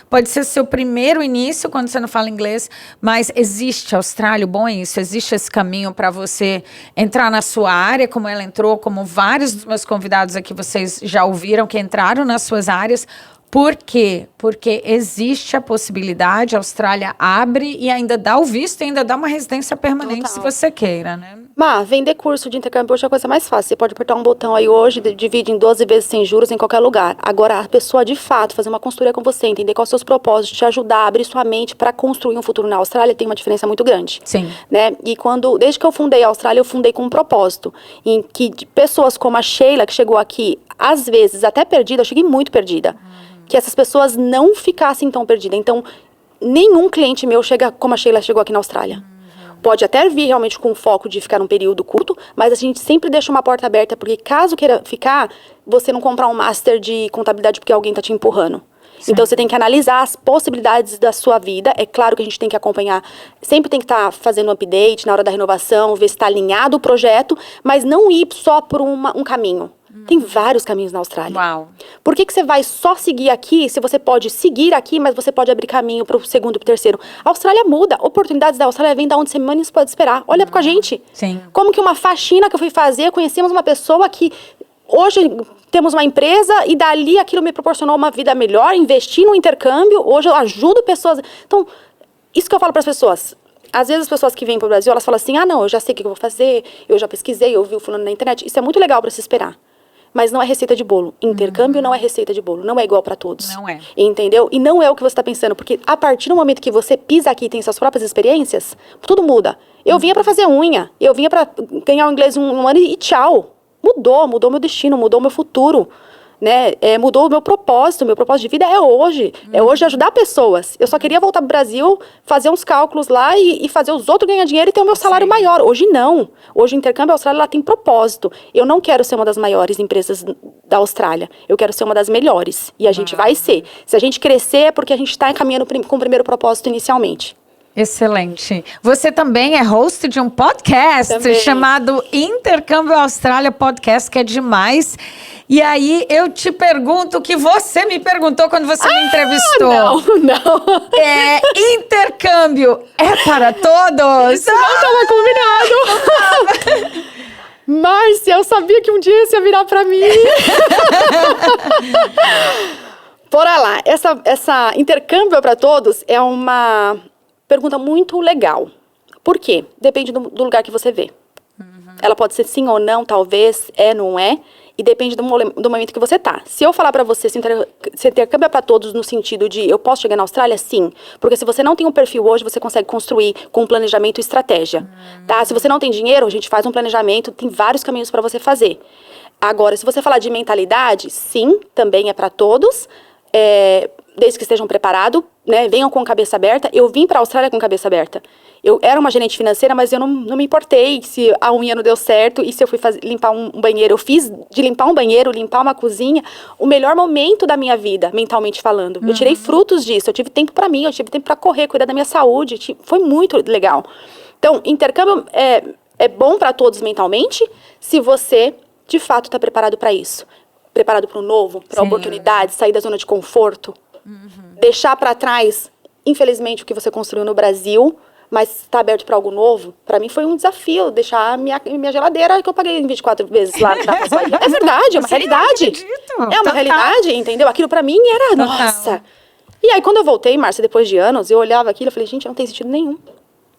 pode ser seu primeiro início, quando você não fala inglês, mas existe, Austrália, o bom é isso, existe esse caminho para você entrar na sua área, como ela entrou, como vários dos meus convidados aqui, vocês já ouviram, que entraram nas suas áreas. Por quê? Porque existe a possibilidade, a Austrália abre e ainda dá o visto e ainda dá uma residência permanente, Total. se você queira, né? Vender curso de intercâmbio hoje é a coisa mais fácil. Você pode apertar um botão aí hoje, divide em 12 vezes sem juros em qualquer lugar. Agora, a pessoa de fato fazer uma consultoria com você, entender quais são os seus propósitos, te ajudar, abrir sua mente para construir um futuro na Austrália, tem uma diferença muito grande. Sim. Né? E desde que eu fundei a Austrália, eu fundei com um propósito, em que pessoas como a Sheila, que chegou aqui, às vezes até perdida, eu cheguei muito perdida, que essas pessoas não ficassem tão perdidas. Então, nenhum cliente meu chega como a Sheila chegou aqui na Austrália. Pode até vir realmente com o foco de ficar num período curto, mas a gente sempre deixa uma porta aberta, porque caso queira ficar, você não comprar um master de contabilidade porque alguém está te empurrando. Então, você tem que analisar as possibilidades da sua vida. É claro que a gente tem que acompanhar, sempre tem que estar fazendo um update na hora da renovação, ver se está alinhado o projeto, mas não ir só por um caminho. Tem vários caminhos na Austrália. Uau. Por que você vai só seguir aqui, se você pode seguir aqui, mas você pode abrir caminho para o segundo e para o terceiro? A Austrália muda. Oportunidades da Austrália vêm da onde você menos pode esperar. Olha com a gente. Sim. Como que uma faxina que eu fui fazer, conhecemos uma pessoa que hoje temos uma empresa e dali aquilo me proporcionou uma vida melhor, investi no intercâmbio, hoje eu ajudo pessoas. Então, isso que eu falo para as pessoas. Às vezes as pessoas que vêm para o Brasil, elas falam assim, não, eu já sei o que eu vou fazer, eu já pesquisei, eu vi o fulano na internet. Isso é muito legal para se esperar. Mas não é receita de bolo. Intercâmbio não é receita de bolo. Não é igual para todos. Não é. Entendeu? E não é o que você está pensando. Porque a partir do momento que você pisa aqui e tem suas próprias experiências, tudo muda. Eu vinha para fazer unha. Eu vinha para ganhar o inglês um ano e tchau. Mudou meu destino, mudou meu futuro. Né? Mudou o meu propósito de vida é hoje. É hoje ajudar pessoas. Eu só queria voltar pro Brasil, fazer uns cálculos lá e fazer os outros ganhar dinheiro e ter o meu salário maior. Hoje não. Hoje o intercâmbio Austrália ela tem propósito. Eu não quero ser uma das maiores empresas da Austrália. Eu quero ser uma das melhores. E a gente vai ser. Se a gente crescer é porque a gente está caminhando com o primeiro propósito inicialmente. Excelente. Você também é host de um podcast Também. chamado Intercâmbio Austrália Podcast, que é demais. E aí eu te pergunto o que você me perguntou quando você me entrevistou. Não. Intercâmbio é para todos? Não estava combinado. Márcia, eu sabia que um dia você ia virar pra mim. Bora lá. Essa intercâmbio para todos é uma pergunta muito legal. Por quê? Depende do lugar que você vê. Ela pode ser sim ou não, talvez, não é. E depende do momento que você tá. Se eu falar pra você, se intercâmbio é pra todos no sentido de eu posso chegar na Austrália, sim. Porque se você não tem um perfil hoje, você consegue construir com planejamento e estratégia. Tá? Se você não tem dinheiro, a gente faz um planejamento, tem vários caminhos pra você fazer. Agora, se você falar de mentalidade, sim, também é pra todos. Desde que estejam preparados, né? Venham com cabeça aberta. Eu vim para a Austrália com cabeça aberta. Eu era uma gerente financeira, mas eu não me importei se a unha não deu certo e se eu fui limpar um banheiro. Eu fiz de limpar um banheiro, limpar uma cozinha, o melhor momento da minha vida, mentalmente falando. Eu tirei frutos disso, eu tive tempo para mim, eu tive tempo para correr, cuidar da minha saúde. Foi muito legal. Então, intercâmbio é bom para todos mentalmente, se você, de fato, está preparado para isso. Preparado para o novo, para a oportunidade, sair da zona de conforto. Deixar para trás, infelizmente, o que você construiu no Brasil, mas está aberto para algo novo. Para mim foi um desafio deixar minha geladeira que eu paguei 24 vezes lá na Casa Bahia. É verdade, é uma realidade. É uma realidade, entendeu? Aquilo para mim era, nossa. E aí quando eu voltei, Márcia, depois de anos, eu olhava aquilo e falei, gente, não tem sentido nenhum.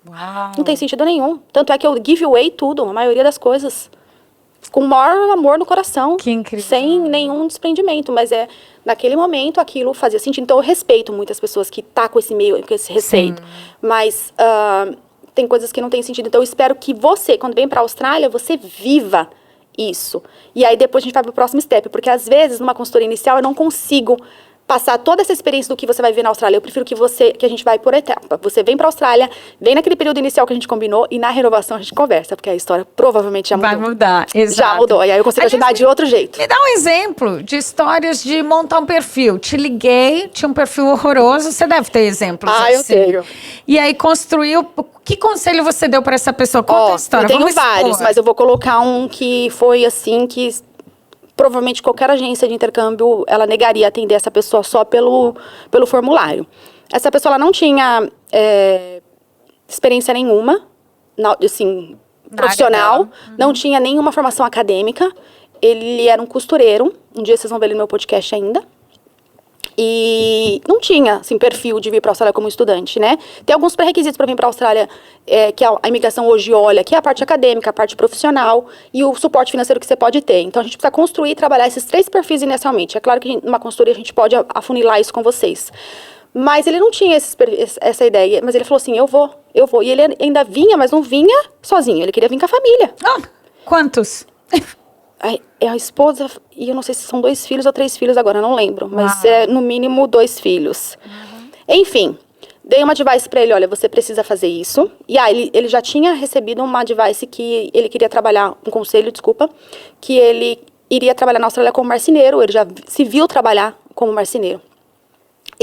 Uau. Não tem sentido nenhum. Tanto é que eu give away tudo, a maioria das coisas. Com o maior amor no coração. Que incrível. Sem nenhum desprendimento. Mas naquele momento, aquilo fazia sentido. Então, eu respeito muitas pessoas que tá com esse meio, com esse receio. Mas tem coisas que não tem sentido. Então, eu espero que você, quando vem pra Austrália, você viva isso. E aí, depois a gente vai pro próximo step. Porque, às vezes, numa consultoria inicial, eu não consigo passar toda essa experiência do que você vai ver na Austrália. Eu prefiro que a gente vai por etapa. Você vem pra Austrália, vem naquele período inicial que a gente combinou e na renovação a gente conversa, porque a história provavelmente já mudou. Vai mudar, exato. Já mudou, e aí eu consigo ajudar de outro jeito. Me dá um exemplo de histórias de montar um perfil. Te liguei, tinha um perfil horroroso, você deve ter exemplos assim. Eu tenho. E aí construiu. Que conselho você deu pra essa pessoa? Conta a história. Eu tenho Vamos vários, expor. mas eu vou colocar um que foi assim, que provavelmente qualquer agência de intercâmbio, ela negaria atender essa pessoa só pelo formulário. Essa pessoa, ela não tinha experiência nenhuma, assim, profissional, não tinha nenhuma formação acadêmica, ele era um costureiro, um dia vocês vão ver ele no meu podcast ainda, e não tinha, assim, perfil de vir para a Austrália como estudante, né? Tem alguns pré-requisitos para vir para a Austrália, que a imigração hoje olha, que é a parte acadêmica, a parte profissional e o suporte financeiro que você pode ter. Então, a gente precisa construir e trabalhar esses 3 perfis inicialmente. É claro que numa consultoria a gente pode afunilar isso com vocês. Mas ele não tinha essa ideia, mas ele falou assim, eu vou. E ele ainda vinha, mas não vinha sozinho, ele queria vir com a família. Quantos? É a esposa, e eu não sei se são 2 filhos ou 3 filhos agora, eu não lembro. Mas é no mínimo 2 filhos. Enfim, dei uma advice pra ele, olha, você precisa fazer isso. E aí ele já tinha recebido uma advice que ele queria trabalhar, um conselho, desculpa, que ele iria trabalhar na Austrália como marceneiro, ele já se viu trabalhar como marceneiro.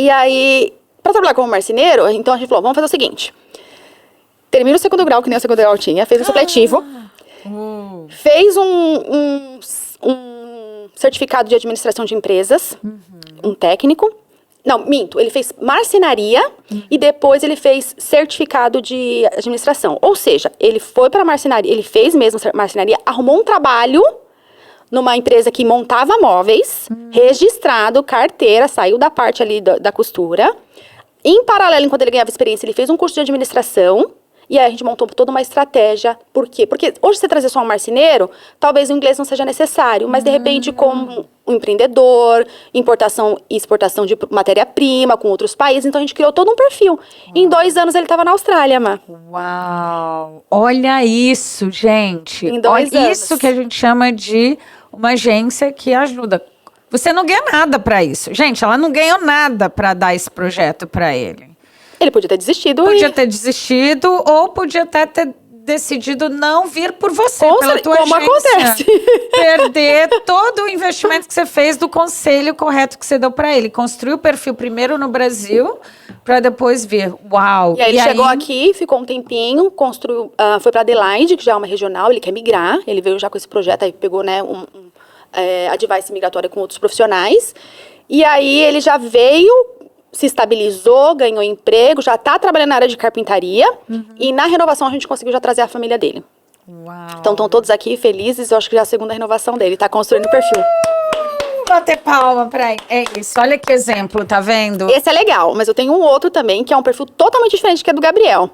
E aí, para trabalhar como marceneiro, então a gente falou, vamos fazer o seguinte. Termina o segundo grau, que nem o segundo grau tinha, fez um supletivo, fez um certificado de administração de empresas, um técnico. Não, minto, ele fez marcenaria e depois ele fez certificado de administração. Ou seja, ele foi para marcenaria, ele fez mesmo marcenaria, arrumou um trabalho numa empresa que montava móveis, registrado, carteira, saiu da parte ali da costura. Em paralelo, enquanto ele ganhava experiência, ele fez um curso de administração. E aí a gente montou toda uma estratégia. Por quê? Porque hoje você trazer só um marceneiro, talvez o inglês não seja necessário. Mas, de repente, como um empreendedor, importação e exportação de matéria-prima com outros países. Então, a gente criou todo um perfil. Em 2 anos, ele estava na Austrália, Má. Uau! Olha isso, gente. Em 2 anos. Isso que a gente chama de uma agência que ajuda. Você não ganha nada para isso. Gente, ela não ganhou nada para dar esse projeto para ele. Ele podia ter desistido. Podia ter desistido ou podia até ter decidido não vir por você, pela tua como agência. Acontece. Perder todo o investimento que você fez do conselho correto que você deu para ele. Construiu o perfil primeiro no Brasil, para depois vir. Uau! E aí ele chegou aqui, ficou um tempinho, construiu, foi para Adelaide, que já é uma regional, ele quer migrar. Ele veio já com esse projeto, aí pegou, né, advice migratória com outros profissionais. E aí ele já veio, se estabilizou, ganhou emprego, já está trabalhando na área de carpintaria. E na renovação a gente conseguiu já trazer a família dele. Uau. Então estão todos aqui felizes, eu acho que já é a segunda renovação dele, está construindo o perfil. Bater palma pra ele. É isso, olha que exemplo, tá vendo? Esse é legal, mas eu tenho um outro também, que é um perfil totalmente diferente, que é do Gabriel.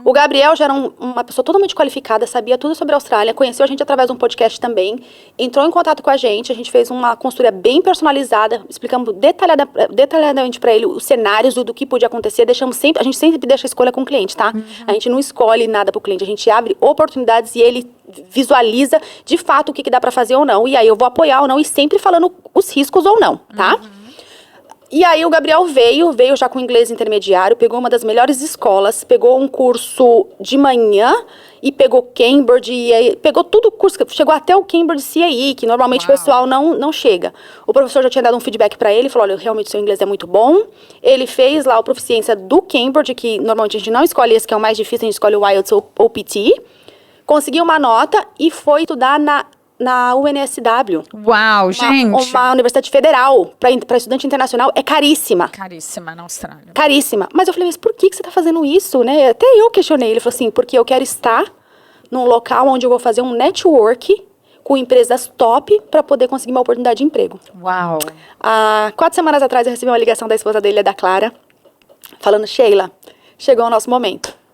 O Gabriel já era uma pessoa totalmente qualificada, sabia tudo sobre a Austrália, conheceu a gente através de um podcast também, entrou em contato com a gente gente fez uma consultoria bem personalizada, explicamos detalhadamente para ele os cenários do que podia acontecer, a gente sempre deixa a escolha com o cliente, tá? A gente não escolhe nada pro cliente, a gente abre oportunidades e ele visualiza de fato o que dá para fazer ou não, e aí eu vou apoiar ou não, e sempre falando os riscos ou não, tá? E aí o Gabriel veio já com inglês intermediário, pegou uma das melhores escolas, pegou um curso de manhã e pegou Cambridge, e aí pegou tudo o curso, chegou até o Cambridge CAE, que normalmente o pessoal não chega. O professor já tinha dado um feedback para ele, falou, olha, realmente seu inglês é muito bom. Ele fez lá a proficiência do Cambridge, que normalmente a gente não escolhe esse que é o mais difícil, a gente escolhe o IELTS ou PT. Conseguiu uma nota e foi estudar na UNSW. Uau, gente. Uma universidade federal para estudante internacional é caríssima. Caríssima na Austrália. Caríssima. Mas eu falei, mas por que você está fazendo isso, né? Até eu questionei. Ele falou assim, porque eu quero estar num local onde eu vou fazer um network com empresas top para poder conseguir uma oportunidade de emprego. Uau. Há 4 semanas atrás eu recebi uma ligação da esposa dele, da Clara, falando, Sheila, chegou o nosso momento.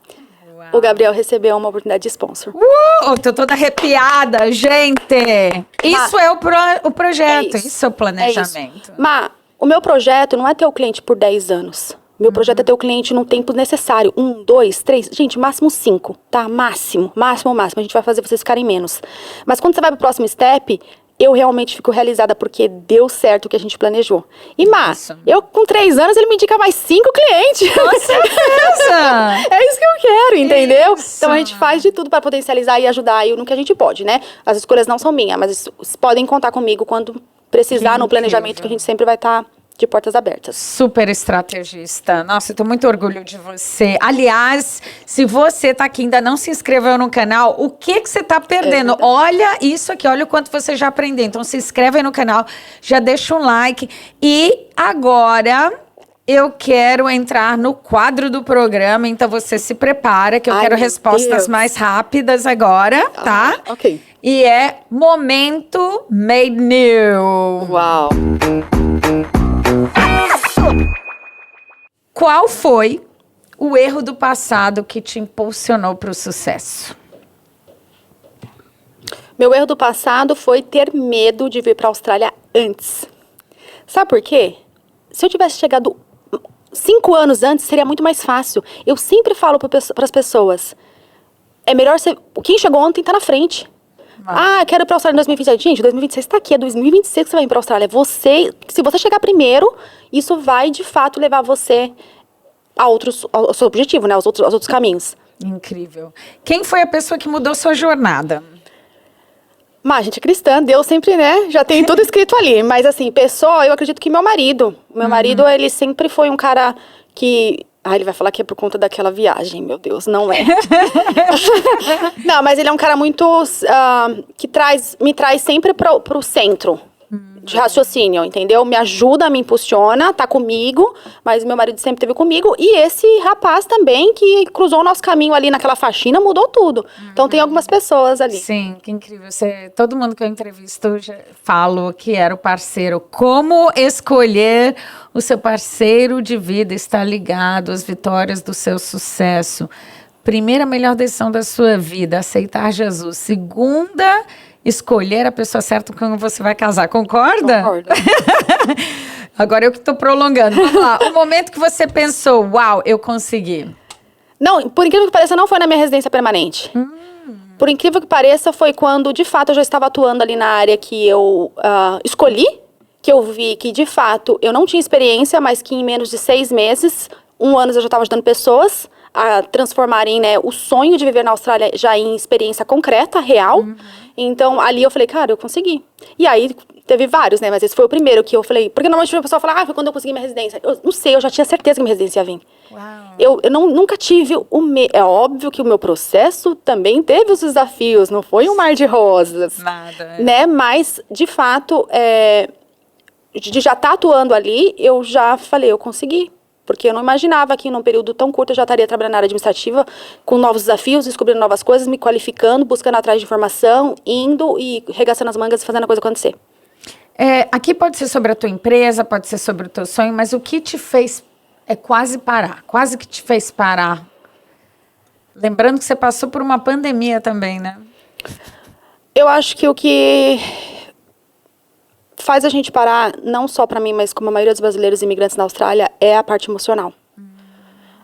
O Gabriel recebeu uma oportunidade de sponsor. Tô toda arrepiada, gente. Isso é o projeto, isso é o planejamento. Mas o meu projeto não é ter o cliente por 10 anos. Meu projeto é ter o cliente no tempo necessário. 1, 2, 3, gente, máximo 5, tá? Máximo. A gente vai fazer vocês ficarem menos. Mas quando você vai pro próximo step, eu realmente fico realizada porque deu certo o que a gente planejou. E, eu com 3 anos, ele me indica mais 5 clientes. Com certeza! É isso que eu quero, entendeu? Isso. Então, a gente faz de tudo para potencializar e ajudar no que a gente pode, né? As escolhas não são minhas, mas podem contar comigo quando precisar no planejamento, que a gente sempre vai estar de portas abertas. Super estrategista. Nossa, eu tô muito orgulho de você. Aliás, se você tá aqui e ainda não se inscreveu no canal, o que você tá perdendo? Olha isso aqui, olha o quanto você já aprendeu. Então se inscreve aí no canal, já deixa um like. E agora eu quero entrar no quadro do programa, então você se prepara, que eu quero respostas mais rápidas agora, tá? Ok. E é Momento Made New. Uau! Qual foi o erro do passado que te impulsionou para o sucesso? Meu erro do passado foi ter medo de vir para a Austrália antes. Sabe por quê? Se eu tivesse chegado 5 anos antes, seria muito mais fácil. Eu sempre falo para as pessoas, é melhor você... Quem chegou ontem está na frente. Quero ir para a Austrália em 2027. Gente, 2026 está aqui, é 2026 que você vai ir para a Austrália. Se você chegar primeiro, isso vai, de fato, levar você ao seu objetivo, né? Aos outros caminhos. Incrível. Quem foi a pessoa que mudou sua jornada? Mas a gente é cristã, Deus sempre, né, já tem tudo escrito ali. Mas assim, pessoa, eu acredito que meu marido, ele sempre foi um cara que... Ah, ele vai falar que é por conta daquela viagem, meu Deus, não é. Não, mas ele é um cara muito, que me traz sempre pro centro de raciocínio, entendeu? Me ajuda, me impulsiona, tá comigo, mas meu marido sempre esteve comigo. E esse rapaz também, que cruzou o nosso caminho ali naquela faxina, mudou tudo. Então tem algumas pessoas ali. Sim, que incrível. Todo mundo que eu entrevisto falo que era o parceiro. Como escolher o seu parceiro de vida está ligado às vitórias do seu sucesso. Primeira, melhor decisão da sua vida, aceitar Jesus. Segunda, escolher a pessoa certa com quem você vai casar. Concorda? Concordo. Agora eu que estou prolongando. Vamos lá. O momento que você pensou, uau, eu consegui. Não, por incrível que pareça, não foi na minha residência permanente. Por incrível que pareça, foi quando, de fato, eu já estava atuando ali na área que eu escolhi, que eu vi que, de fato, eu não tinha experiência, mas que em menos de 6 meses, 1 ano, eu já estava ajudando pessoas a transformarem, né, o sonho de viver na Austrália já em experiência concreta, real. Então, ali eu falei, cara, eu consegui. E aí, teve vários, né, mas esse foi o primeiro que eu falei, porque normalmente a pessoa fala, foi quando eu consegui minha residência. Eu não sei, eu já tinha certeza que minha residência ia vir. Eu nunca tive É óbvio que o meu processo também teve os desafios, não foi um mar de rosas. Nada. Né, mas, de fato, de já estar atuando ali, eu já falei, eu consegui. Porque eu não imaginava que num período tão curto eu já estaria trabalhando na área administrativa, com novos desafios, descobrindo novas coisas, me qualificando, buscando atrás de informação, indo e regaçando as mangas e fazendo a coisa acontecer. Aqui pode ser sobre a tua empresa, pode ser sobre o teu sonho, mas o que te fez quase que te fez parar? Lembrando que você passou por uma pandemia também, né? Eu acho que o que faz a gente parar, não só para mim, mas como a maioria dos brasileiros imigrantes na Austrália, é a parte emocional.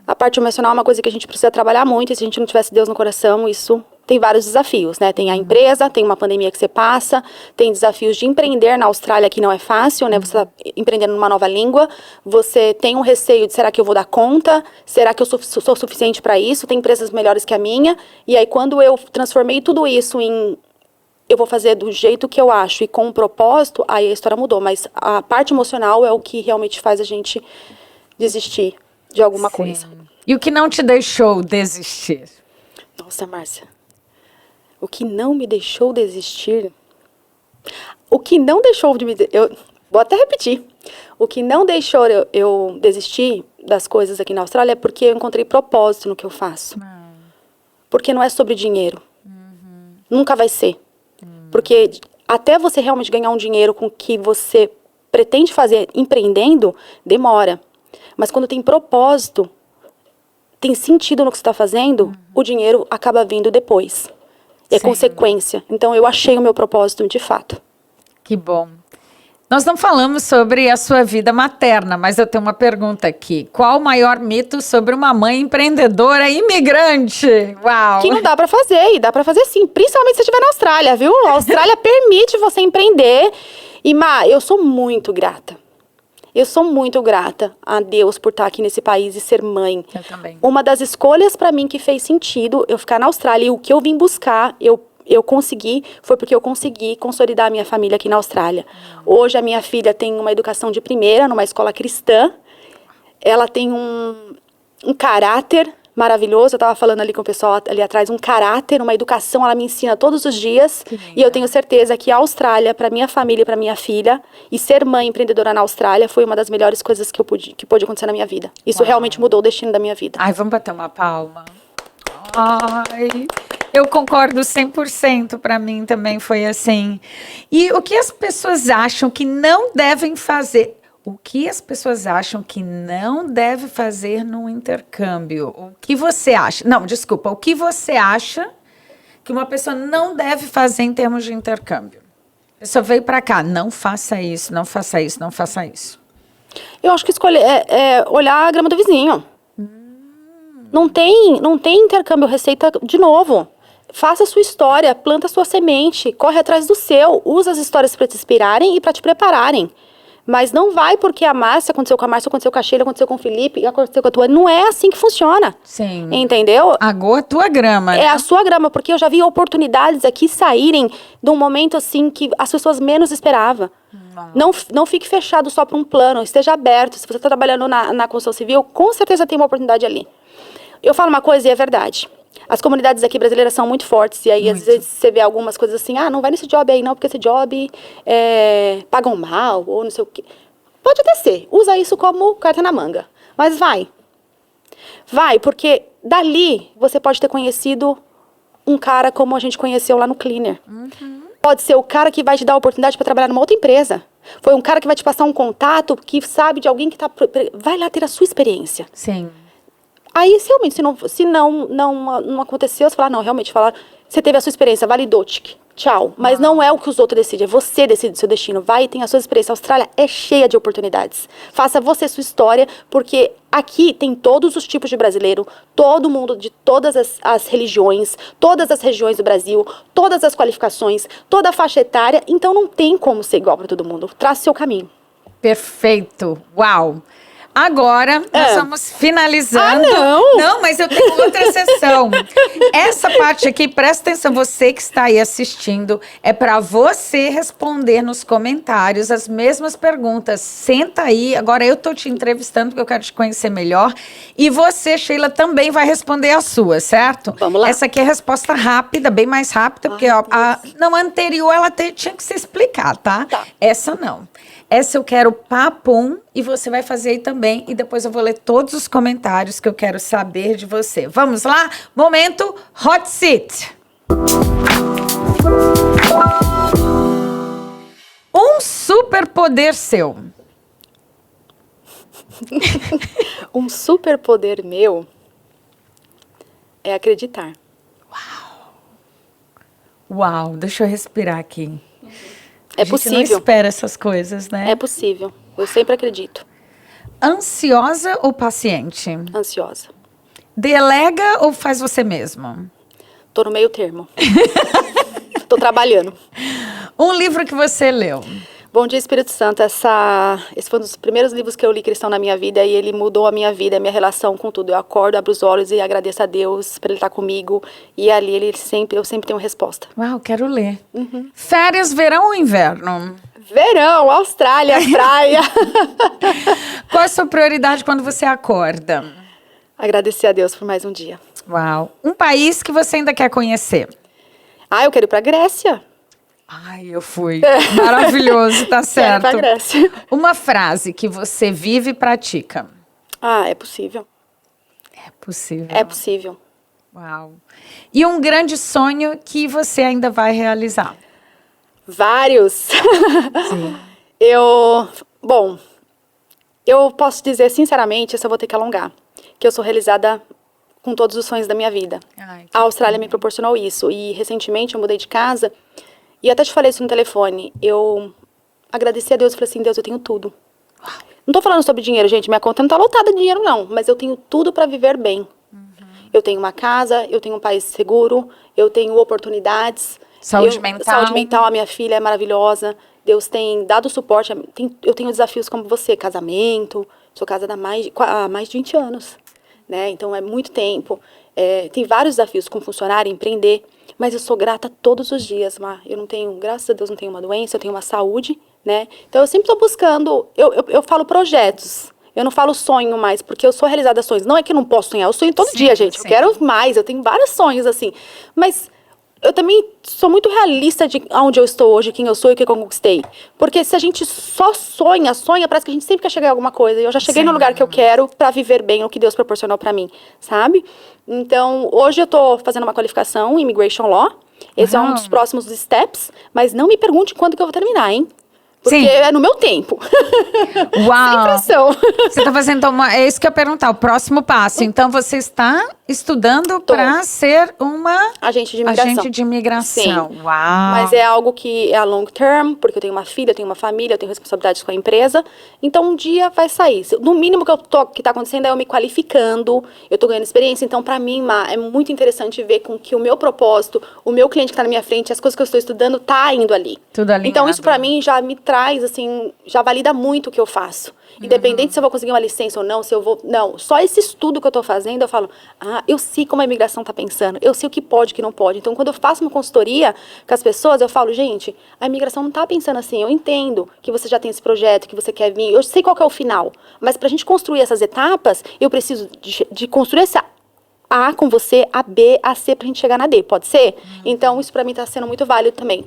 A parte emocional é uma coisa que a gente precisa trabalhar muito, e se a gente não tivesse Deus no coração, isso tem vários desafios, né? Tem a empresa, tem uma pandemia que você passa, tem desafios de empreender na Austrália, que não é fácil, né? Você está empreendendo numa nova língua, você tem um receio de, será que eu vou dar conta? Será que eu sou suficiente para isso? Tem empresas melhores que a minha? E aí, quando eu transformei tudo isso em... eu vou fazer do jeito que eu acho e com um propósito, aí a história mudou. Mas a parte emocional é o que realmente faz a gente desistir de alguma coisa. E o que não te deixou desistir? Nossa, Márcia. O que não me deixou desistir... O que não deixou de me... Eu vou até repetir. O que não deixou eu desistir das coisas aqui na Austrália é porque eu encontrei propósito no que eu faço. Porque não é sobre dinheiro. Nunca vai ser. Porque até você realmente ganhar um dinheiro com o que você pretende fazer empreendendo, demora. Mas quando tem propósito, tem sentido no que você está fazendo, o dinheiro acaba vindo depois. É consequência. Então, eu achei o meu propósito de fato. Que bom. Nós não falamos sobre a sua vida materna, mas eu tenho uma pergunta aqui. Qual o maior mito sobre uma mãe empreendedora imigrante? Uau! Que não dá pra fazer, e dá pra fazer sim, principalmente se você estiver na Austrália, viu? A Austrália permite você empreender. E, Má, eu sou muito grata. Eu sou muito grata a Deus por estar aqui nesse país e ser mãe. Eu também. Uma das escolhas pra mim que fez sentido eu ficar na Austrália, e o que eu vim buscar, eu consegui, foi porque eu consegui consolidar a minha família aqui na Austrália. Hoje a minha filha tem uma educação de primeira, numa escola cristã. Ela tem um caráter maravilhoso. Eu estava falando ali com o pessoal ali atrás, um caráter, uma educação, ela me ensina todos os dias. E eu tenho certeza que a Austrália, para minha família e para minha filha, e ser mãe empreendedora na Austrália foi uma das melhores coisas que pôde acontecer na minha vida. Isso realmente mudou o destino da minha vida. Ai, vamos bater uma palma. Ai, eu concordo 100%, para mim também foi assim. E o que as pessoas acham que não devem fazer? O que as pessoas acham que não deve fazer no intercâmbio? O que você acha? Não, desculpa. O que você acha que uma pessoa não deve fazer em termos de intercâmbio? A pessoa veio para cá, não faça isso, não faça isso, não faça isso. Eu acho que escolher é olhar a grama do vizinho. Não tem intercâmbio, receita de novo. Faça a sua história, planta a sua semente, corre atrás do seu. Usa as histórias para te inspirarem e para te prepararem. Mas não vai porque a Márcia, aconteceu com a Márcia, aconteceu com a Sheila, aconteceu com o Felipe, aconteceu com a tua. Não é assim que funciona. Sim. Entendeu? A tua grama, né? É a sua grama, porque eu já vi oportunidades aqui saírem de um momento assim que as pessoas menos esperavam. Não fique fechado só para um plano, esteja aberto. Se você está trabalhando na construção civil, com certeza tem uma oportunidade ali. Eu falo uma coisa e é verdade. As comunidades aqui brasileiras são muito fortes. E aí, às vezes, você vê algumas coisas assim, não vai nesse job aí não, porque esse job pagam mal, ou não sei o quê. Pode até ser. Usa isso como carta na manga. Mas vai. Vai, porque dali você pode ter conhecido um cara como a gente conheceu lá no Cleaner. Pode ser o cara que vai te dar a oportunidade para trabalhar numa outra empresa. Foi um cara que vai te passar um contato que sabe de alguém que tá... Vai lá ter a sua experiência. Sim. Aí, realmente, se não aconteceu, você fala, não, realmente, você teve a sua experiência, validou, tchau. Mas não é o que os outros decidem, é você decide o seu destino. Vai e tem a sua experiência. A Austrália é cheia de oportunidades. Faça você sua história, porque aqui tem todos os tipos de brasileiro, todo mundo de todas as religiões, todas as regiões do Brasil, todas as qualificações, toda a faixa etária. Então, não tem como ser igual para todo mundo. Trace seu caminho. Perfeito. Uau. Agora, nós vamos finalizando. Não, mas eu tenho outra sessão. Essa parte aqui, presta atenção, você que está aí assistindo, é para você responder nos comentários as mesmas perguntas. Senta aí, agora eu estou te entrevistando porque eu quero te conhecer melhor. E você, Sheila, também vai responder a sua, certo? Vamos lá. Essa aqui é a resposta rápida, bem mais rápida, porque a anterior ela tinha que se explicar, tá? Essa não. Essa eu quero papum e você vai fazer aí também. E depois eu vou ler todos os comentários que eu quero saber de você. Vamos lá? Momento Hot Seat. Um superpoder seu. Um superpoder meu é acreditar. Uau, deixa eu respirar aqui. É A gente possível. não espera essas coisas, né? É possível. Eu sempre acredito. Ansiosa ou paciente? Ansiosa. Delega ou faz você mesmo? Tô no meio termo. Tô trabalhando. Um livro que você leu? Bom Dia, Espírito Santo. Esse foi um dos primeiros livros que eu li cristão na minha vida e ele mudou a minha vida, a minha relação com tudo. Eu acordo, abro os olhos e agradeço a Deus por ele estar comigo. E ali eu sempre tenho resposta. Uau, quero ler. Férias, verão ou inverno? Verão, Austrália, praia. Qual é a sua prioridade quando você acorda? Agradecer a Deus por mais um dia. Uau. Um país que você ainda quer conhecer? Eu quero ir pra Grécia. Ai, eu fui. Maravilhoso, tá certo. Quero ir pra Grécia. Uma frase que você vive e pratica? É possível. É possível. É possível. Uau. E um grande sonho que você ainda vai realizar? Vários. Sim. Eu posso dizer sinceramente, isso eu vou ter que alongar, que eu sou realizada com todos os sonhos da minha vida. Ai, A Austrália me proporcionou isso e recentemente eu mudei de casa e até te falei isso no telefone. Eu agradeci a Deus e falei assim, Deus, eu tenho tudo. Não tô falando sobre dinheiro, gente, minha conta não tá lotada de dinheiro não, mas eu tenho tudo para viver bem. Eu tenho uma casa, eu tenho um país seguro, eu tenho oportunidades. Saúde mental. Saúde mental, a minha filha é maravilhosa. Deus tem dado suporte. Eu tenho desafios como você, casamento. Sou casada há mais de 20 anos. Né? Então, é muito tempo. Tem vários desafios com funcionário, empreender. Mas eu sou grata todos os dias, Mar. Eu não tenho, graças a Deus, não tenho uma doença. Eu tenho uma saúde, né? Então, eu sempre estou buscando... Eu falo projetos. Eu não falo sonho mais, porque eu sou realizada a sonhos. Não é que eu não posso sonhar. Eu sonho todo dia, gente. Sim. Eu quero mais. Eu tenho vários sonhos, assim. Mas... eu também sou muito realista de onde eu estou hoje, quem eu sou e o que eu conquistei. Porque se a gente só sonha, parece que a gente sempre quer chegar em alguma coisa. E eu já cheguei no lugar que eu quero para viver bem o que Deus proporcionou para mim, sabe? Então, hoje eu tô fazendo uma qualificação em Immigration Law. Esse é um dos próximos steps. Mas não me pergunte quando que eu vou terminar, hein? Porque é no meu tempo. Uau! Sem pressão. Você está fazendo é isso que eu ia perguntar, o próximo passo. Então, você está estudando para ser uma agente de imigração. Agente de imigração. Sim. Uau! Mas é algo que é a long term, porque eu tenho uma filha, eu tenho uma família, eu tenho responsabilidades com a empresa. Então, um dia vai sair. No mínimo que está acontecendo é eu me qualificando, eu estou ganhando experiência. Então, para mim, é muito interessante ver com que o meu propósito, o meu cliente que está na minha frente, as coisas que eu estou estudando, tá indo ali. Tudo alinhado. Então, isso para mim já me traz traz, assim, já valida muito o que eu faço. Independente se eu vou conseguir uma licença ou não, se eu vou... Não, só esse estudo que eu tô fazendo, eu falo, eu sei como a imigração tá pensando, eu sei o que pode e o que não pode. Então, quando eu faço uma consultoria com as pessoas, eu falo, gente, a imigração não tá pensando assim, eu entendo que você já tem esse projeto, que você quer vir, eu sei qual que é o final, mas pra gente construir essas etapas, eu preciso de construir essa A com você, a B, a C, pra gente chegar na D, pode ser? Então, isso pra mim tá sendo muito válido também.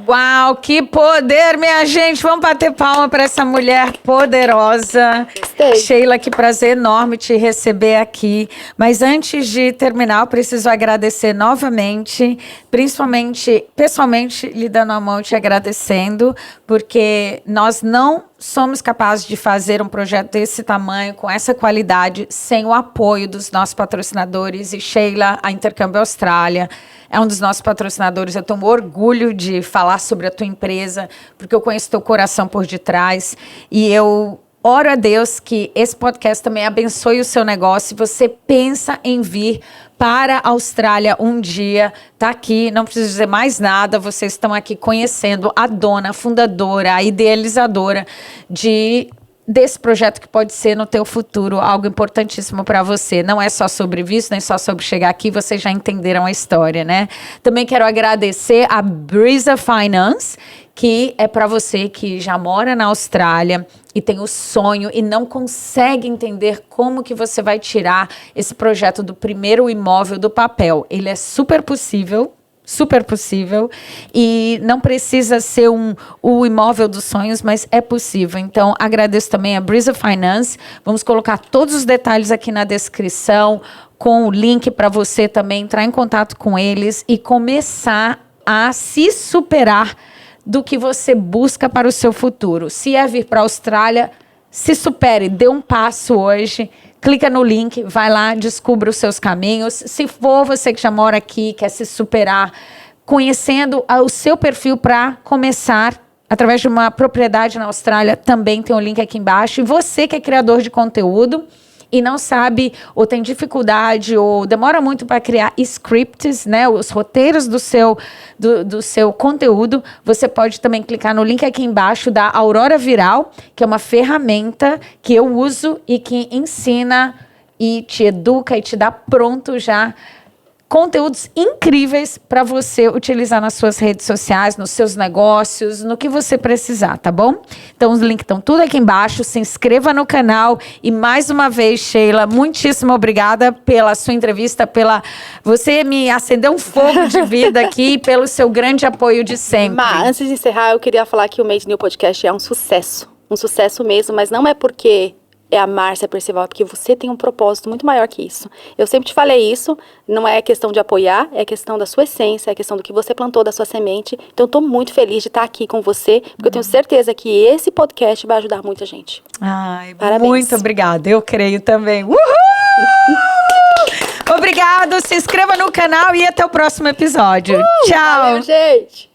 Uau, que poder, minha gente. Vamos bater palma para essa mulher poderosa. Gostei. Sheila, que prazer enorme te receber aqui. Mas antes de terminar, eu preciso agradecer novamente, principalmente, pessoalmente, lhe dando a mão e te agradecendo, porque nós não somos capazes de fazer um projeto desse tamanho, com essa qualidade, sem o apoio dos nossos patrocinadores. E Sheila, a Intercâmbio Austrália, é um dos nossos patrocinadores. Eu tenho orgulho de falar sobre a tua empresa, porque eu conheço teu coração por detrás. E eu oro a Deus que esse podcast também abençoe o seu negócio. Você pensa em vir para a Austrália um dia, tá aqui, não preciso dizer mais nada. Vocês estão aqui conhecendo a dona, a fundadora, a idealizadora desse projeto que pode ser no teu futuro algo importantíssimo para você. Não é só sobre visto, nem só sobre chegar aqui, vocês já entenderam a história, né? Também quero agradecer a Brisa Finance, que é para você que já mora na Austrália e tem o sonho e não consegue entender como que você vai tirar esse projeto do primeiro imóvel do papel. Ele é super possível e não precisa ser o imóvel dos sonhos, mas é possível. Então, agradeço também a Brisa Finance. Vamos colocar todos os detalhes aqui na descrição, com o link para você também entrar em contato com eles e começar a se superar do que você busca para o seu futuro. Se é vir para a Austrália, se supere, dê um passo hoje. Clica no link, vai lá, descubra os seus caminhos. Se for você que já mora aqui, quer se superar, conhecendo o seu perfil para começar através de uma propriedade na Austrália, também tem um link aqui embaixo. E você que é criador de conteúdo e não sabe, ou tem dificuldade, ou demora muito para criar scripts, né, os roteiros do seu conteúdo, você pode também clicar no link aqui embaixo da Aurora Viral, que é uma ferramenta que eu uso e que ensina e te educa e te dá pronto já conteúdos incríveis para você utilizar nas suas redes sociais, nos seus negócios, no que você precisar, tá bom? Então, os links estão tudo aqui embaixo. Se inscreva no canal. E mais uma vez, Sheila, muitíssimo obrigada pela sua entrevista, você me acendeu um fogo de vida aqui, pelo seu grande apoio de sempre. Mas, antes de encerrar, eu queria falar que o Made New Podcast é um sucesso mesmo, mas não é porque é a Márcia Percival, porque você tem um propósito muito maior que isso. Eu sempre te falei isso, não é questão de apoiar, é questão da sua essência, é questão do que você plantou da sua semente. Então, eu tô muito feliz de estar aqui com você, porque eu tenho certeza que esse podcast vai ajudar muita gente. Ai, parabéns. Muito obrigada, eu creio também. Uhul! Obrigado, se inscreva no canal e até o próximo episódio. Tchau! Valeu, gente!